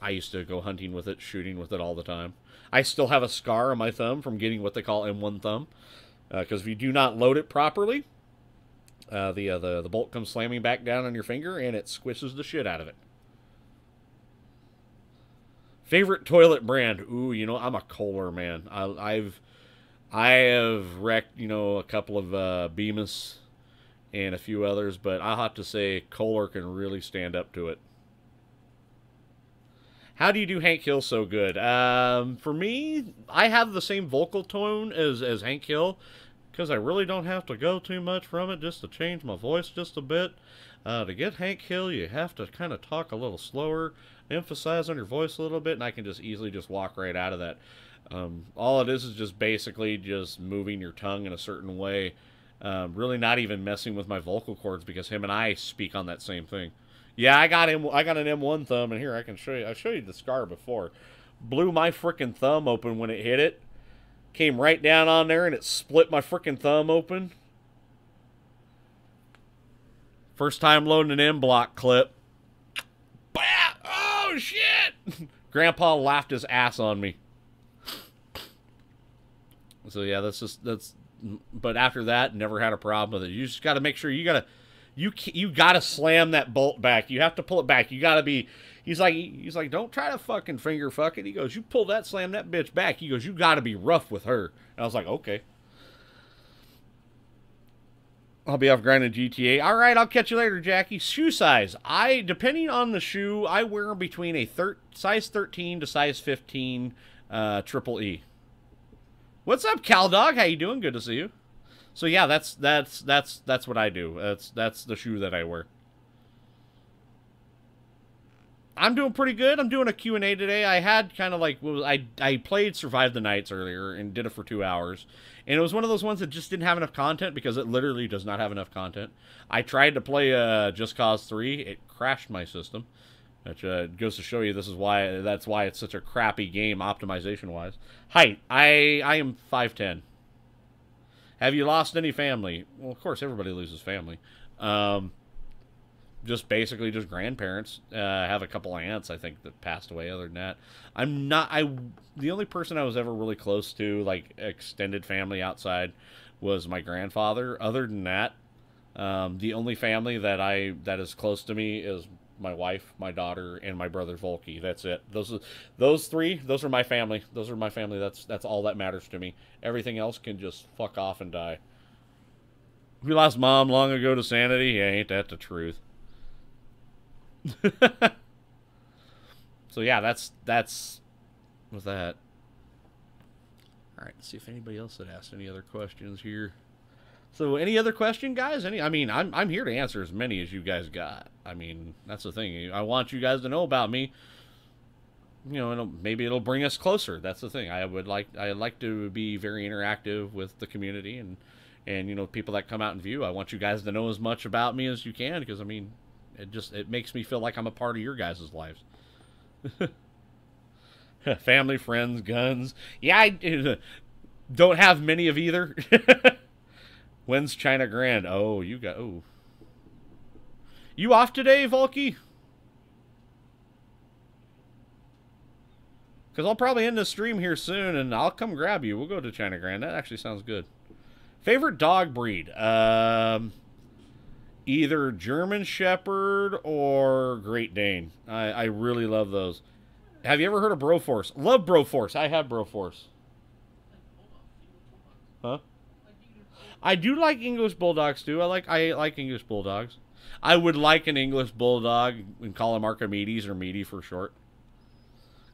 I used to go hunting with it, shooting with it all the time. I still have a scar on my thumb from getting what they call M1 thumb. Because if you do not load it properly, the bolt comes slamming back down on your finger, and it squishes the shit out of it. Favorite toilet brand? Ooh, I'm a Kohler man. I have wrecked, a couple of Bemis and a few others, but I'll have to say Kohler can really stand up to it. How do you do Hank Hill so good? For me, I have the same vocal tone as Hank Hill, because I really don't have to go too much from it just to change my voice just a bit. To get Hank Hill, you have to kind of talk a little slower, emphasize on your voice a little bit, and I can just easily just walk right out of that. All it is just basically just moving your tongue in a certain way. Really not even messing with my vocal cords, because him and I speak on that same thing. Yeah, I got an M1 thumb, and here I can show you. I showed you the scar before. Blew my frickin' thumb open when it hit it. Came right down on there, and it split my frickin' thumb open. First time loading an M-block clip. Bah! Oh, shit! Grandpa laughed his ass on me. So, yeah, but after that, never had a problem with it. You just got to make sure you gotta slam that bolt back. You have to pull it back. You gotta be. He's like, don't try to fucking finger fuck it. He goes, you pull that, slam that bitch back. He goes, you gotta be rough with her. And I was like, okay. I'll be off grinding GTA. All right, I'll catch you later, Jackie. Shoe size. Depending on the shoe, I wear between a size 13 to size 15 triple E. What's up, Cal Dog? How you doing? Good to see you. So yeah, that's what I do. That's the shoe that I wear. I'm doing pretty good. I'm doing a Q&A today. I had kind of like, I played Survive the Nights earlier and did it for 2 hours. And it was one of those ones that just didn't have enough content, because it literally does not have enough content. I tried to play Just Cause 3. It crashed my system. Which goes to show you that's why it's such a crappy game optimization-wise. Height. I am 5'10". Have you lost any family? Well, of course, everybody loses family. Just basically just grandparents. Have a couple aunts, I think, that passed away. Other than that, the only person I was ever really close to, like extended family outside, was my grandfather. Other than that, the only family that is close to me is my wife, my daughter, and my brother Volky. That's it. Those three. Those are my family. Those are my family. That's all that matters to me. Everything else can just fuck off and die. We lost Mom long ago to sanity. Yeah, ain't that the truth? So yeah, that's with that. All right, let's see if anybody else had asked any other questions here. So any other question, guys? I'm here to answer as many as you guys got. I mean, that's the thing. I want you guys to know about me. Maybe it'll bring us closer. That's the thing. I'd like to be very interactive with the community and people that come out and view. I want you guys to know as much about me as you can, because it makes me feel like I'm a part of your guys' lives. Family, friends, guns. Yeah, I don't have many of either. When's China Grand? Oh, you off today, Volky? Because I'll probably end the stream here soon, and I'll come grab you. We'll go to China Grand. That actually sounds good. Favorite dog breed? Either German Shepherd or Great Dane. I really love those. Have you ever heard of Broforce? Love Broforce. I have Broforce. Huh? I do like English Bulldogs too. I like English Bulldogs. I would like an English Bulldog and call him Archimedes or Meaty for short.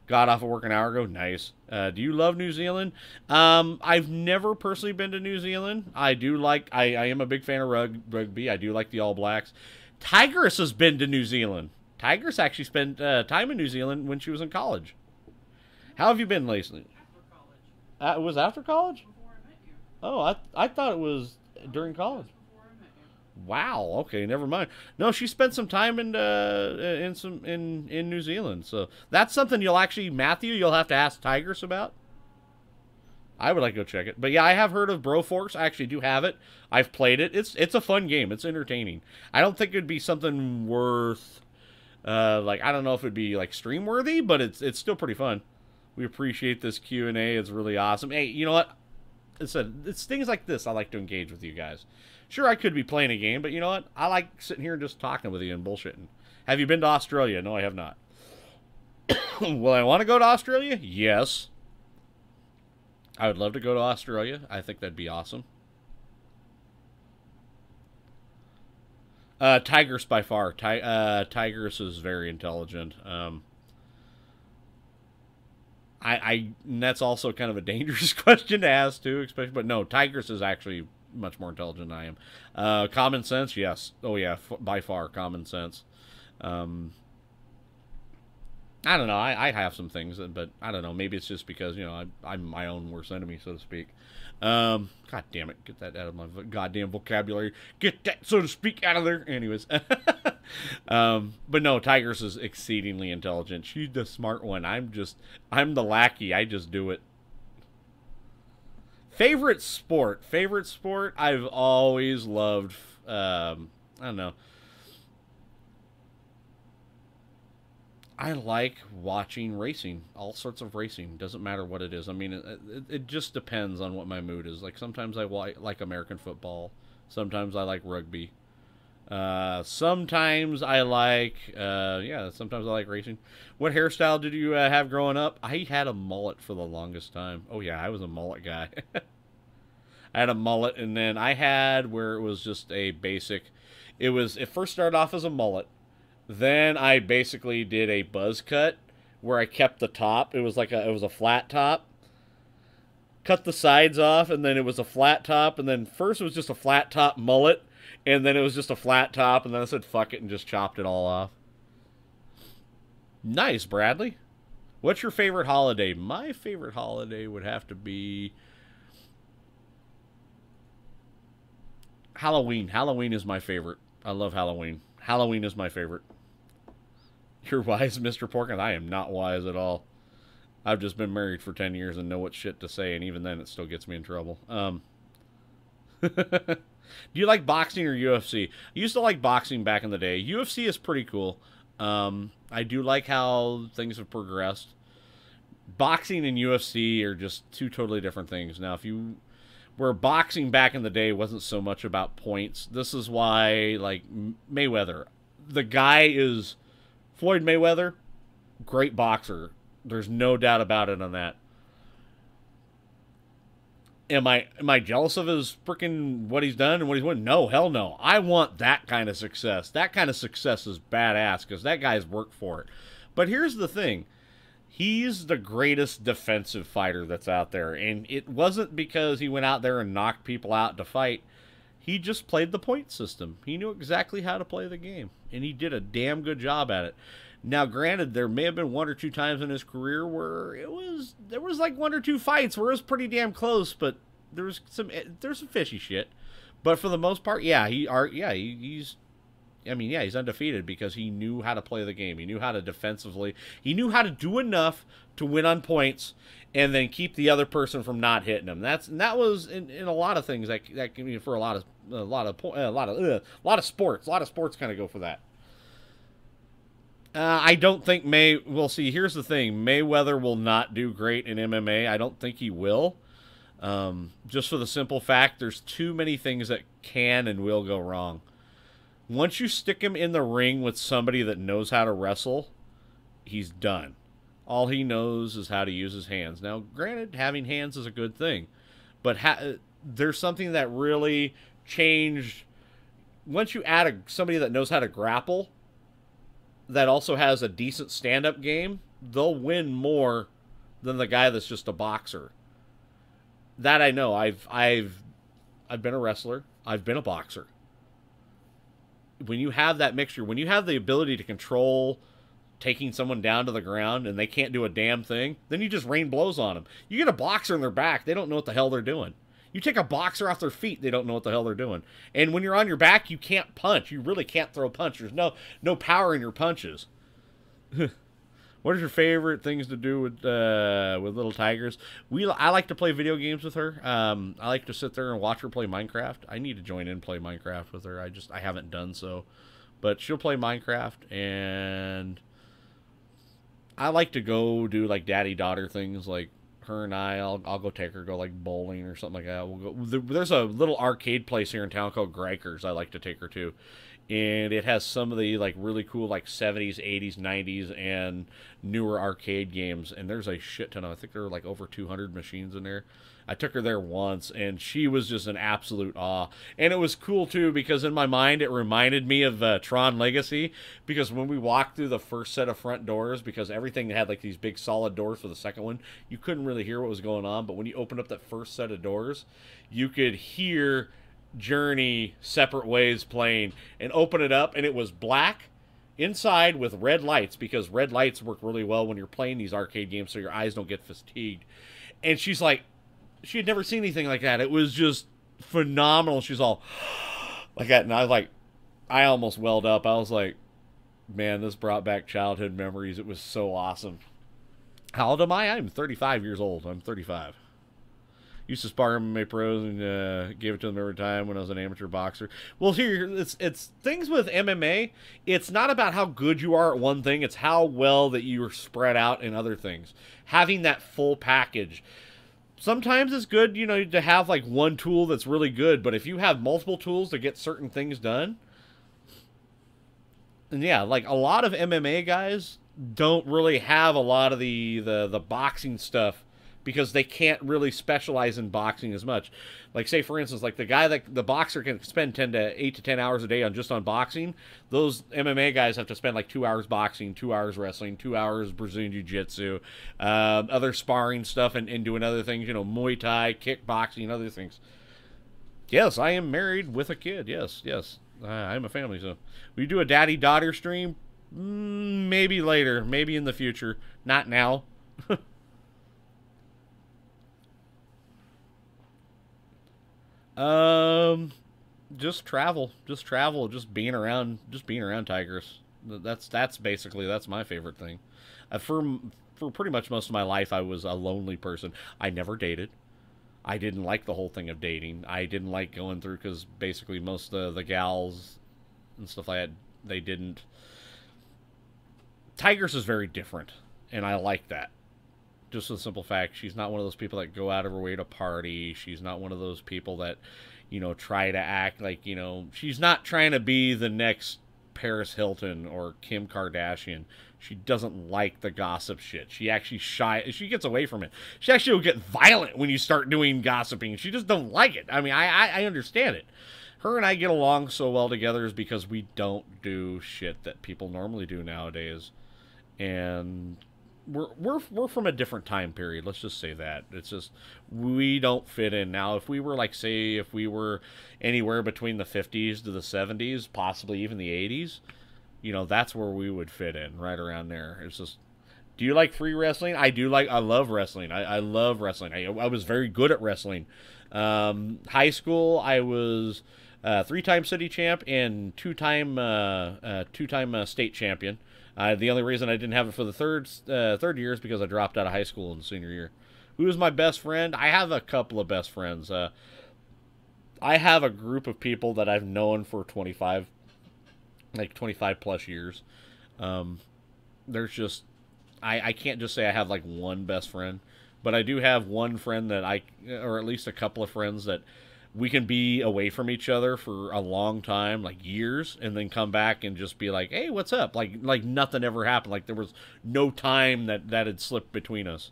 Got off of work an hour ago. Nice. Do you love New Zealand? I've never personally been to New Zealand. I do like. I am a big fan of rugby. I do like the All Blacks. Tigress has been to New Zealand. Tigress actually spent time in New Zealand when she was in college. How have you been lately? After college. It was after college? Before I met you. Oh, I thought it was during college. Before I met you. Wow. Okay, never mind. No, she spent some time in New Zealand, so that's something you'll have to ask Tigress about. I would like to go check it, but yeah, I have heard of Broforce. I actually do have it. I've played it. It's a fun game. It's entertaining. I don't think it'd be something worth like I don't know if it'd be like stream worthy, but it's still pretty fun. We appreciate this Q&A. It's really awesome. Hey, you know what? It's things like this I like to engage with you guys. Sure, I could be playing a game, but you know what? I like sitting here and just talking with you and bullshitting. Have you been to Australia? No, I have not. Will I want to go to Australia? Yes. I would love to go to Australia. I think that'd be awesome. Tigress by far. Tigress is very intelligent. And that's also kind of a dangerous question to ask too, especially. But no, Tigress is actually much more intelligent than I am. Common sense, yes. Oh yeah, by far, common sense. I don't know. I have some things, but I don't know. Maybe it's just because, you know, I'm my own worst enemy, so to speak. God damn it. Get that out of my goddamn vocabulary. Get that, so to speak, out of there. Anyways. But no, Tigress is exceedingly intelligent. She's the smart one. I'm the lackey. I just do it. Favorite sport? I've always loved, I don't know. I like watching racing, all sorts of racing. Doesn't matter what it is. I mean, it just depends on what my mood is. Like sometimes I like American football. Sometimes I like rugby. Sometimes I like, sometimes I like racing. What hairstyle did you have growing up? I had a mullet for the longest time. Oh yeah, I was a mullet guy. I had a mullet, and then I had where it was just a basic. It first started off as a mullet. Then I basically did a buzz cut where I kept the top. It was a flat top. Cut the sides off, and then it was a flat top. And then first it was just a flat top mullet, and then it was just a flat top. And then I said fuck it and just chopped it all off. Nice, Bradley. What's your favorite holiday? My favorite holiday would have to be Halloween. Halloween is my favorite. I love Halloween. Halloween is my favorite. You're wise, Mr. Porkins. I am not wise at all. I've just been married for 10 years and know what shit to say, and even then it still gets me in trouble. Do you like boxing or UFC? I used to like boxing back in the day. UFC is pretty cool. I do like how things have progressed. Boxing and UFC are just two totally different things. Now, where boxing back in the day wasn't so much about points, this is why, like, Mayweather. The guy is Floyd Mayweather, great boxer. There's no doubt about it on that. Am I jealous of his freaking what he's done and what he's won? No, hell no. I want that kind of success. That kind of success is badass because that guy's worked for it. But here's the thing. He's the greatest defensive fighter that's out there. And it wasn't because he went out there and knocked people out to fight. He just played the point system. He knew exactly how to play the game. And he did a damn good job at it. Now, granted, there may have been one or two times in his career where there was like one or two fights where it was pretty damn close, but there's some fishy shit. But for the most part, he's undefeated because he knew how to play the game. He knew how to defensively. He knew how to do enough to win on points and then keep the other person from not hitting him. That was in a lot of things that can be for a lot of sports. A lot of sports kind of go for that. I don't think Well, see, here's the thing. Mayweather will not do great in MMA. I don't think he will. Just for the simple fact, there's too many things that can and will go wrong. Once you stick him in the ring with somebody that knows how to wrestle, he's done. All he knows is how to use his hands. Now, granted, having hands is a good thing, but there's something that really changed. Once you add somebody that knows how to grapple, that also has a decent stand-up game, they'll win more than the guy that's just a boxer. That I know. I've been a wrestler. I've been a boxer. When you have that mixture, when you have the ability to control taking someone down to the ground and they can't do a damn thing, then you just rain blows on them. You get a boxer in their back, they don't know what the hell they're doing. You take a boxer off their feet, they don't know what the hell they're doing. And when you're on your back, you can't punch. You really can't throw a punch. There's no power in your punches. What is your favorite things to do with little tigers? I like to play video games with her. I like to sit there and watch her play Minecraft. I need to join in and play Minecraft with her. I haven't done so. But she'll play Minecraft, and I like to go do like daddy-daughter things, like her and I'll go take her, go like bowling or something like that. We'll go. There's a little arcade place here in town called Grikers I like to take her to. And it has some of the like really cool like 70s, 80s, 90s, and newer arcade games. And there's a shit ton of, I think there are like over 200 machines in there. I took her there once, and she was just an absolute awe. And it was cool, too, because in my mind, it reminded me of Tron Legacy. Because when we walked through the first set of front doors, because everything had like these big solid doors for the second one, you couldn't really hear what was going on. But when you opened up that first set of doors, you could hear Journey Separate Ways playing, and open it up, and it was black inside with red lights, because red lights work really well when you're playing these arcade games so your eyes don't get fatigued. And she's like, she had never seen anything like that. It was just phenomenal. She's all like that, and I was like, I almost welled up. I was like, man, this brought back childhood memories. It was so awesome. How old am I? I'm 35 years old. I'm 35. Used to spar MMA pros and gave it to them every time when I was an amateur boxer. Well, here, it's things with MMA. It's not about how good you are at one thing. It's how well that you are spread out in other things. Having that full package. Sometimes it's good, you know, to have like one tool that's really good. But if you have multiple tools to get certain things done, and yeah, like a lot of MMA guys don't really have a lot of the boxing stuff, because they can't really specialize in boxing as much. Like, say, for instance, like the boxer can spend 8 to 10 hours a day on boxing. Those MMA guys have to spend like 2 hours boxing, 2 hours wrestling, 2 hours Brazilian Jiu-Jitsu, other sparring stuff, and doing other things, you know, Muay Thai, kickboxing, other things. Yes, I am married with a kid. Yes. I'm a family, so. We do a daddy-daughter stream? Maybe later. Maybe in the future. Not now. Just travel, just being around tigers. That's basically, that's my favorite thing. For pretty much most of my life, I was a lonely person. I never dated. I didn't like the whole thing of dating. I didn't like going through, because basically most of the gals and stuff like that, they didn't. Tigers is very different, and I like that. Just for the simple fact, she's not one of those people that go out of her way to party. She's not one of those people that, you know, try to act like, you know, she's not trying to be the next Paris Hilton or Kim Kardashian. She doesn't like the gossip shit. She actually she gets away from it. She actually will get violent when you start doing gossiping. She just don't like it. I mean, I understand it. Her and I get along so well together is because we don't do shit that people normally do nowadays. And we're from a different time period. Let's just say that. It's just, we don't fit in. Now, if we were like, say, if we were anywhere between the 50s to the 70s, possibly even the 80s, you know, that's where we would fit in, right around there. It's just, do you like free wrestling? I love wrestling. I love wrestling. I was very good at wrestling. High school, I was 3-time city champ and two-time state champion. The only reason I didn't have it for the third year is because I dropped out of high school in the senior year. Who is my best friend? I have a couple of best friends. I have a group of people that I've known for 25 plus years. there's just I can't just say I have like one best friend, but I do have one friend that or at least a couple of friends that we can be away from each other for a long time, like years, and then come back and just be like, "Hey, what's up?" Like nothing ever happened. Like there was no time that had slipped between us.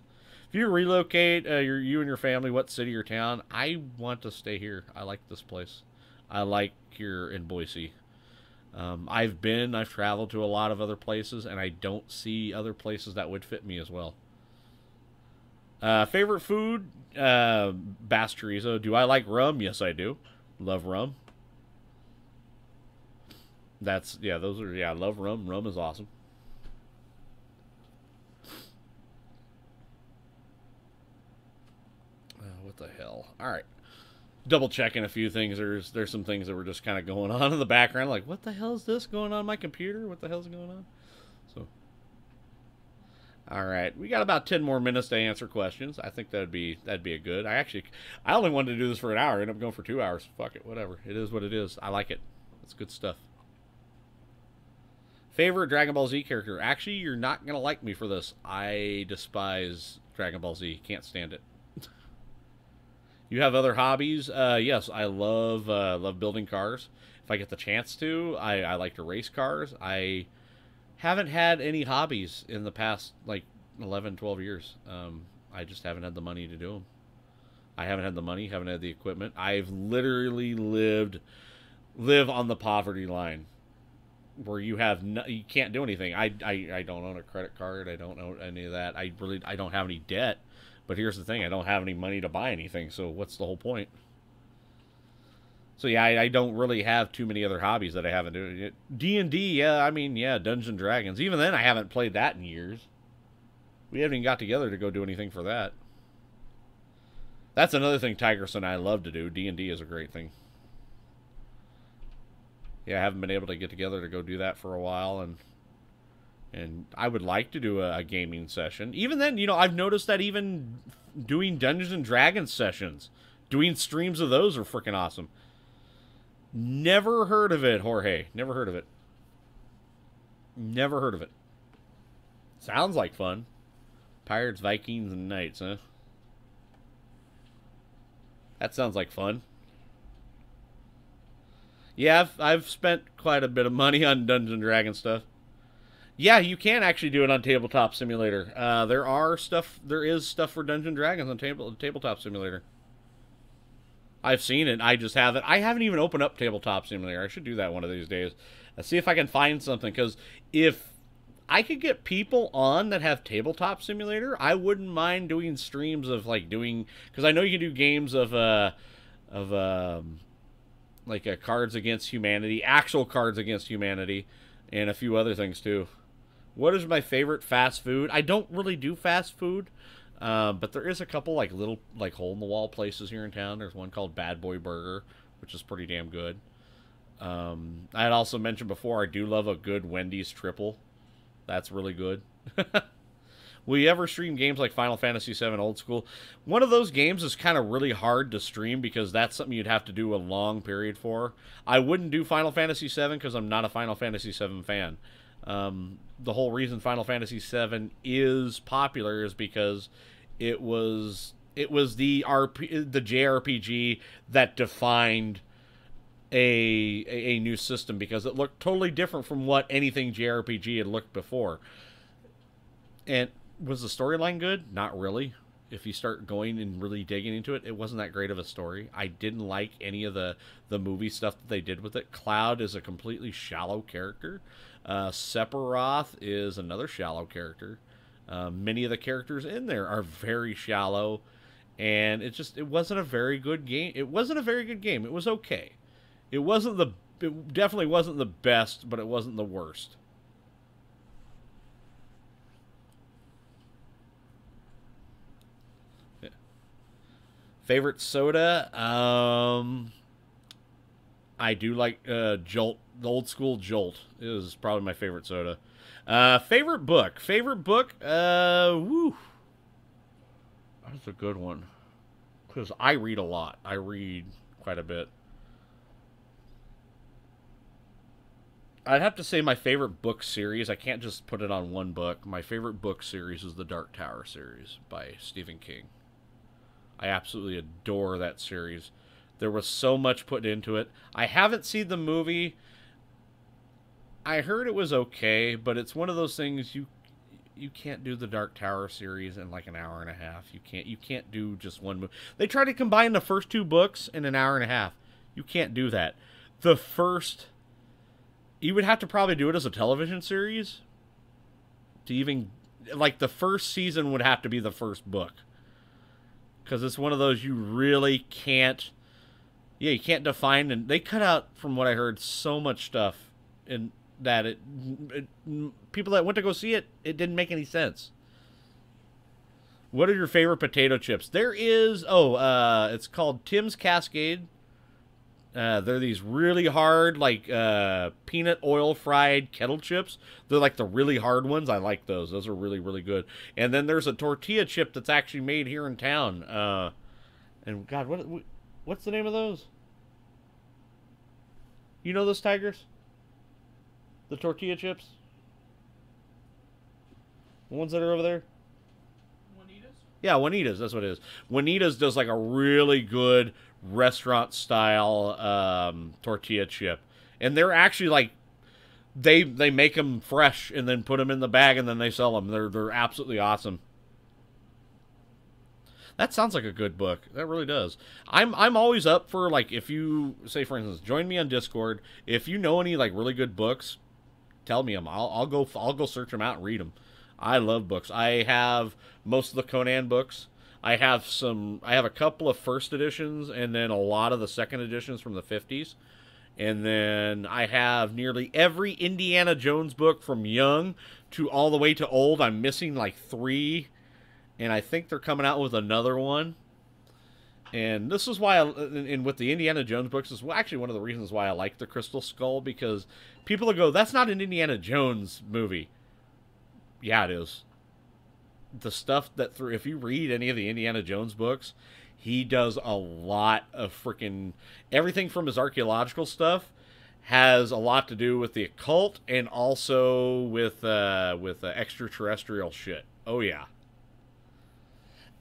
If you relocate, you and your family, what city or town? I want to stay here. I like this place. I like here in Boise. I've traveled to a lot of other places, and I don't see other places that would fit me as well. Favorite food? Bass chorizo. Do I like rum? Yes, I do. Love rum. I love rum. Rum is awesome. What the hell? All right. Double checking a few things. There's some things that were just kind of going on in the background. Like, what the hell is this going on my computer? What the hell's going on? So, all right, we got about 10 more minutes to answer questions. I think that'd be a good. I only wanted to do this for an hour. I ended up going for 2 hours. Fuck it, whatever. It is what it is. I like it. It's good stuff. Favorite Dragon Ball Z character? Actually, you're not gonna like me for this. I despise Dragon Ball Z. Can't stand it. You have other hobbies? Yes, I love building cars. If I get the chance to, I like to race cars. I haven't had any hobbies in the past, like, 11, 12 years. I just haven't had the money to do them. I haven't had the money, haven't had the equipment. I've literally live on the poverty line, where you can't do anything. I don't own a credit card. I don't own any of that. I don't have any debt. But here's the thing, I don't have any money to buy anything, so what's the whole point? So yeah, I don't really have too many other hobbies that I haven't done. D&D, yeah, I mean, yeah, Dungeons and Dragons. Even then, I haven't played that in years. We haven't even got together to go do anything for that. That's another thing Tigress and I love to do. D&D is a great thing. Yeah, I haven't been able to get together to go do that for a while, and I would like to do a gaming session. Even then, I've noticed that even doing Dungeons and Dragons sessions, doing streams of those are freaking awesome. Never heard of it, Jorge. Never heard of it. Never heard of it. Sounds like fun. Pirates, Vikings, and Knights, huh? That sounds like fun. Yeah, I've spent quite a bit of money on Dungeons and Dragons stuff. Yeah, you can actually do it on Tabletop Simulator. There is stuff for Dungeons and Dragons on Tabletop Simulator. I've seen it. I just haven't. I haven't even opened up Tabletop Simulator. I should do that one of these days. See if I can find something. Because if I could get people on that have Tabletop Simulator, I wouldn't mind doing streams of because I know you can do games of Cards Against Humanity, actual Cards Against Humanity, and a few other things too. What is my favorite fast food? I don't really do fast food, but there is a couple little hole-in-the-wall places here in town. There's one called Bad Boy Burger, which is pretty damn good. I had also mentioned before, I do love a good Wendy's triple. That's really good. Will you ever stream games like Final Fantasy VII Old School? One of those games is kind of really hard to stream because that's something you'd have to do a long period for. I wouldn't do Final Fantasy VII because I'm not a Final Fantasy VII fan. The whole reason Final Fantasy VII is popular is because it was the JRPG that defined a new system, because it looked totally different from what anything JRPG had looked before. And was the storyline good? Not really. If you start going and really digging into it, it wasn't that great of a story. I didn't like any of the movie stuff that they did with it. Cloud is a completely shallow character. Sephiroth is another shallow character. Many of the characters in there are very shallow, and it wasn't a very good game. It wasn't a very good game. It was okay. It definitely wasn't the best, but it wasn't the worst. Favorite soda? I do like Jolt. The old school Jolt is probably my favorite soda. Favorite book? Woo. That's a good one. Because I read a lot. I read quite a bit. I'd have to say my favorite book series. I can't just put it on one book. My favorite book series is the Dark Tower series by Stephen King. I absolutely adore that series. There was so much put into it. I haven't seen the movie. I heard it was okay, but it's one of those things you can't do the Dark Tower series in like an hour and a half. You can't do just one movie. They try to combine the first 2 books in an hour and a half. You can't do that. The first, you would have to probably do it as a television series to even, like, the first season would have to be the first book. Because it's one of those you really can't, yeah, you can't define. And they cut out, from what I heard, so much stuff in that people that went to go see it, it didn't make any sense. What are your favorite potato chips? There is, it's called Tim's Cascade. They're these really hard, like, peanut oil fried kettle chips. They're like the really hard ones. I like those. Those are really, really good. And then there's a tortilla chip that's actually made here in town. And God, what's the name of those? You know those, Tigers? The tortilla chips? The ones that are over there? Juanita's? Yeah, Juanita's. That's what it is. Juanita's does like a really good restaurant style tortilla chip, and they're actually like they make them fresh and then put them in the bag and then they sell them. They're absolutely awesome. That sounds like a good book. That really does. I'm always up for, like, if you say, for instance, join me on Discord. If you know any like really good books, tell me them. I'll go search them out and read them. I love books. I have most of the Conan books. I have a couple of first editions and then a lot of the second editions from the 50s. And then I have nearly every Indiana Jones book from young to all the way to old. I'm missing like 3, and I think they're coming out with another one. And this is why, and with the Indiana Jones books, is actually one of the reasons why I like the Crystal Skull, because people will go, that's not an Indiana Jones movie. Yeah, it is. The stuff that, if you read any of the Indiana Jones books, he does a lot of freaking, everything from his archaeological stuff has a lot to do with the occult and also with extraterrestrial shit. Oh, yeah.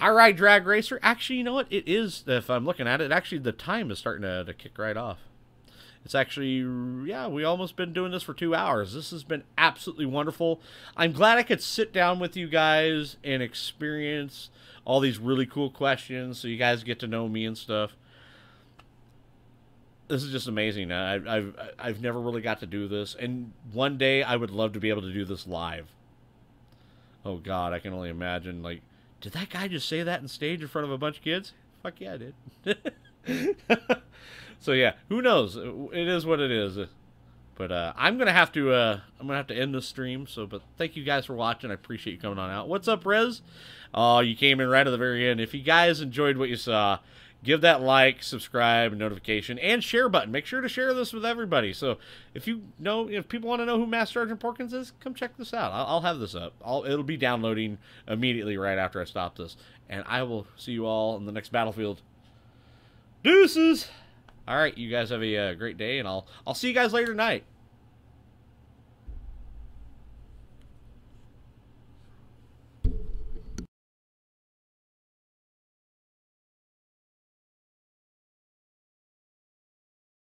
All right, Drag Racer. Actually, you know what? It is, if I'm looking at it, actually the time is starting to kick right off. It's actually, yeah, we almost been doing this for 2 hours. This has been absolutely wonderful. I'm glad I could sit down with you guys and experience all these really cool questions so you guys get to know me and stuff. This is just amazing. I've never really got to do this, and one day I would love to be able to do this live. Oh, God, I can only imagine, like, did that guy just say that on stage in front of a bunch of kids? Fuck yeah, I did. So yeah, who knows? It is what it is. But I'm gonna have to end this stream. But thank you guys for watching. I appreciate you coming on out. What's up, Rez? Oh, you came in right at the very end. If you guys enjoyed what you saw, give that like, subscribe, notification, and share button. Make sure to share this with everybody. So if people want to know who Master Sergeant Porkins is, come check this out. I'll have this up. It'll be downloading immediately right after I stop this. And I will see you all in the next battlefield. Deuces! All right, you guys have a great day, and I'll see you guys later tonight.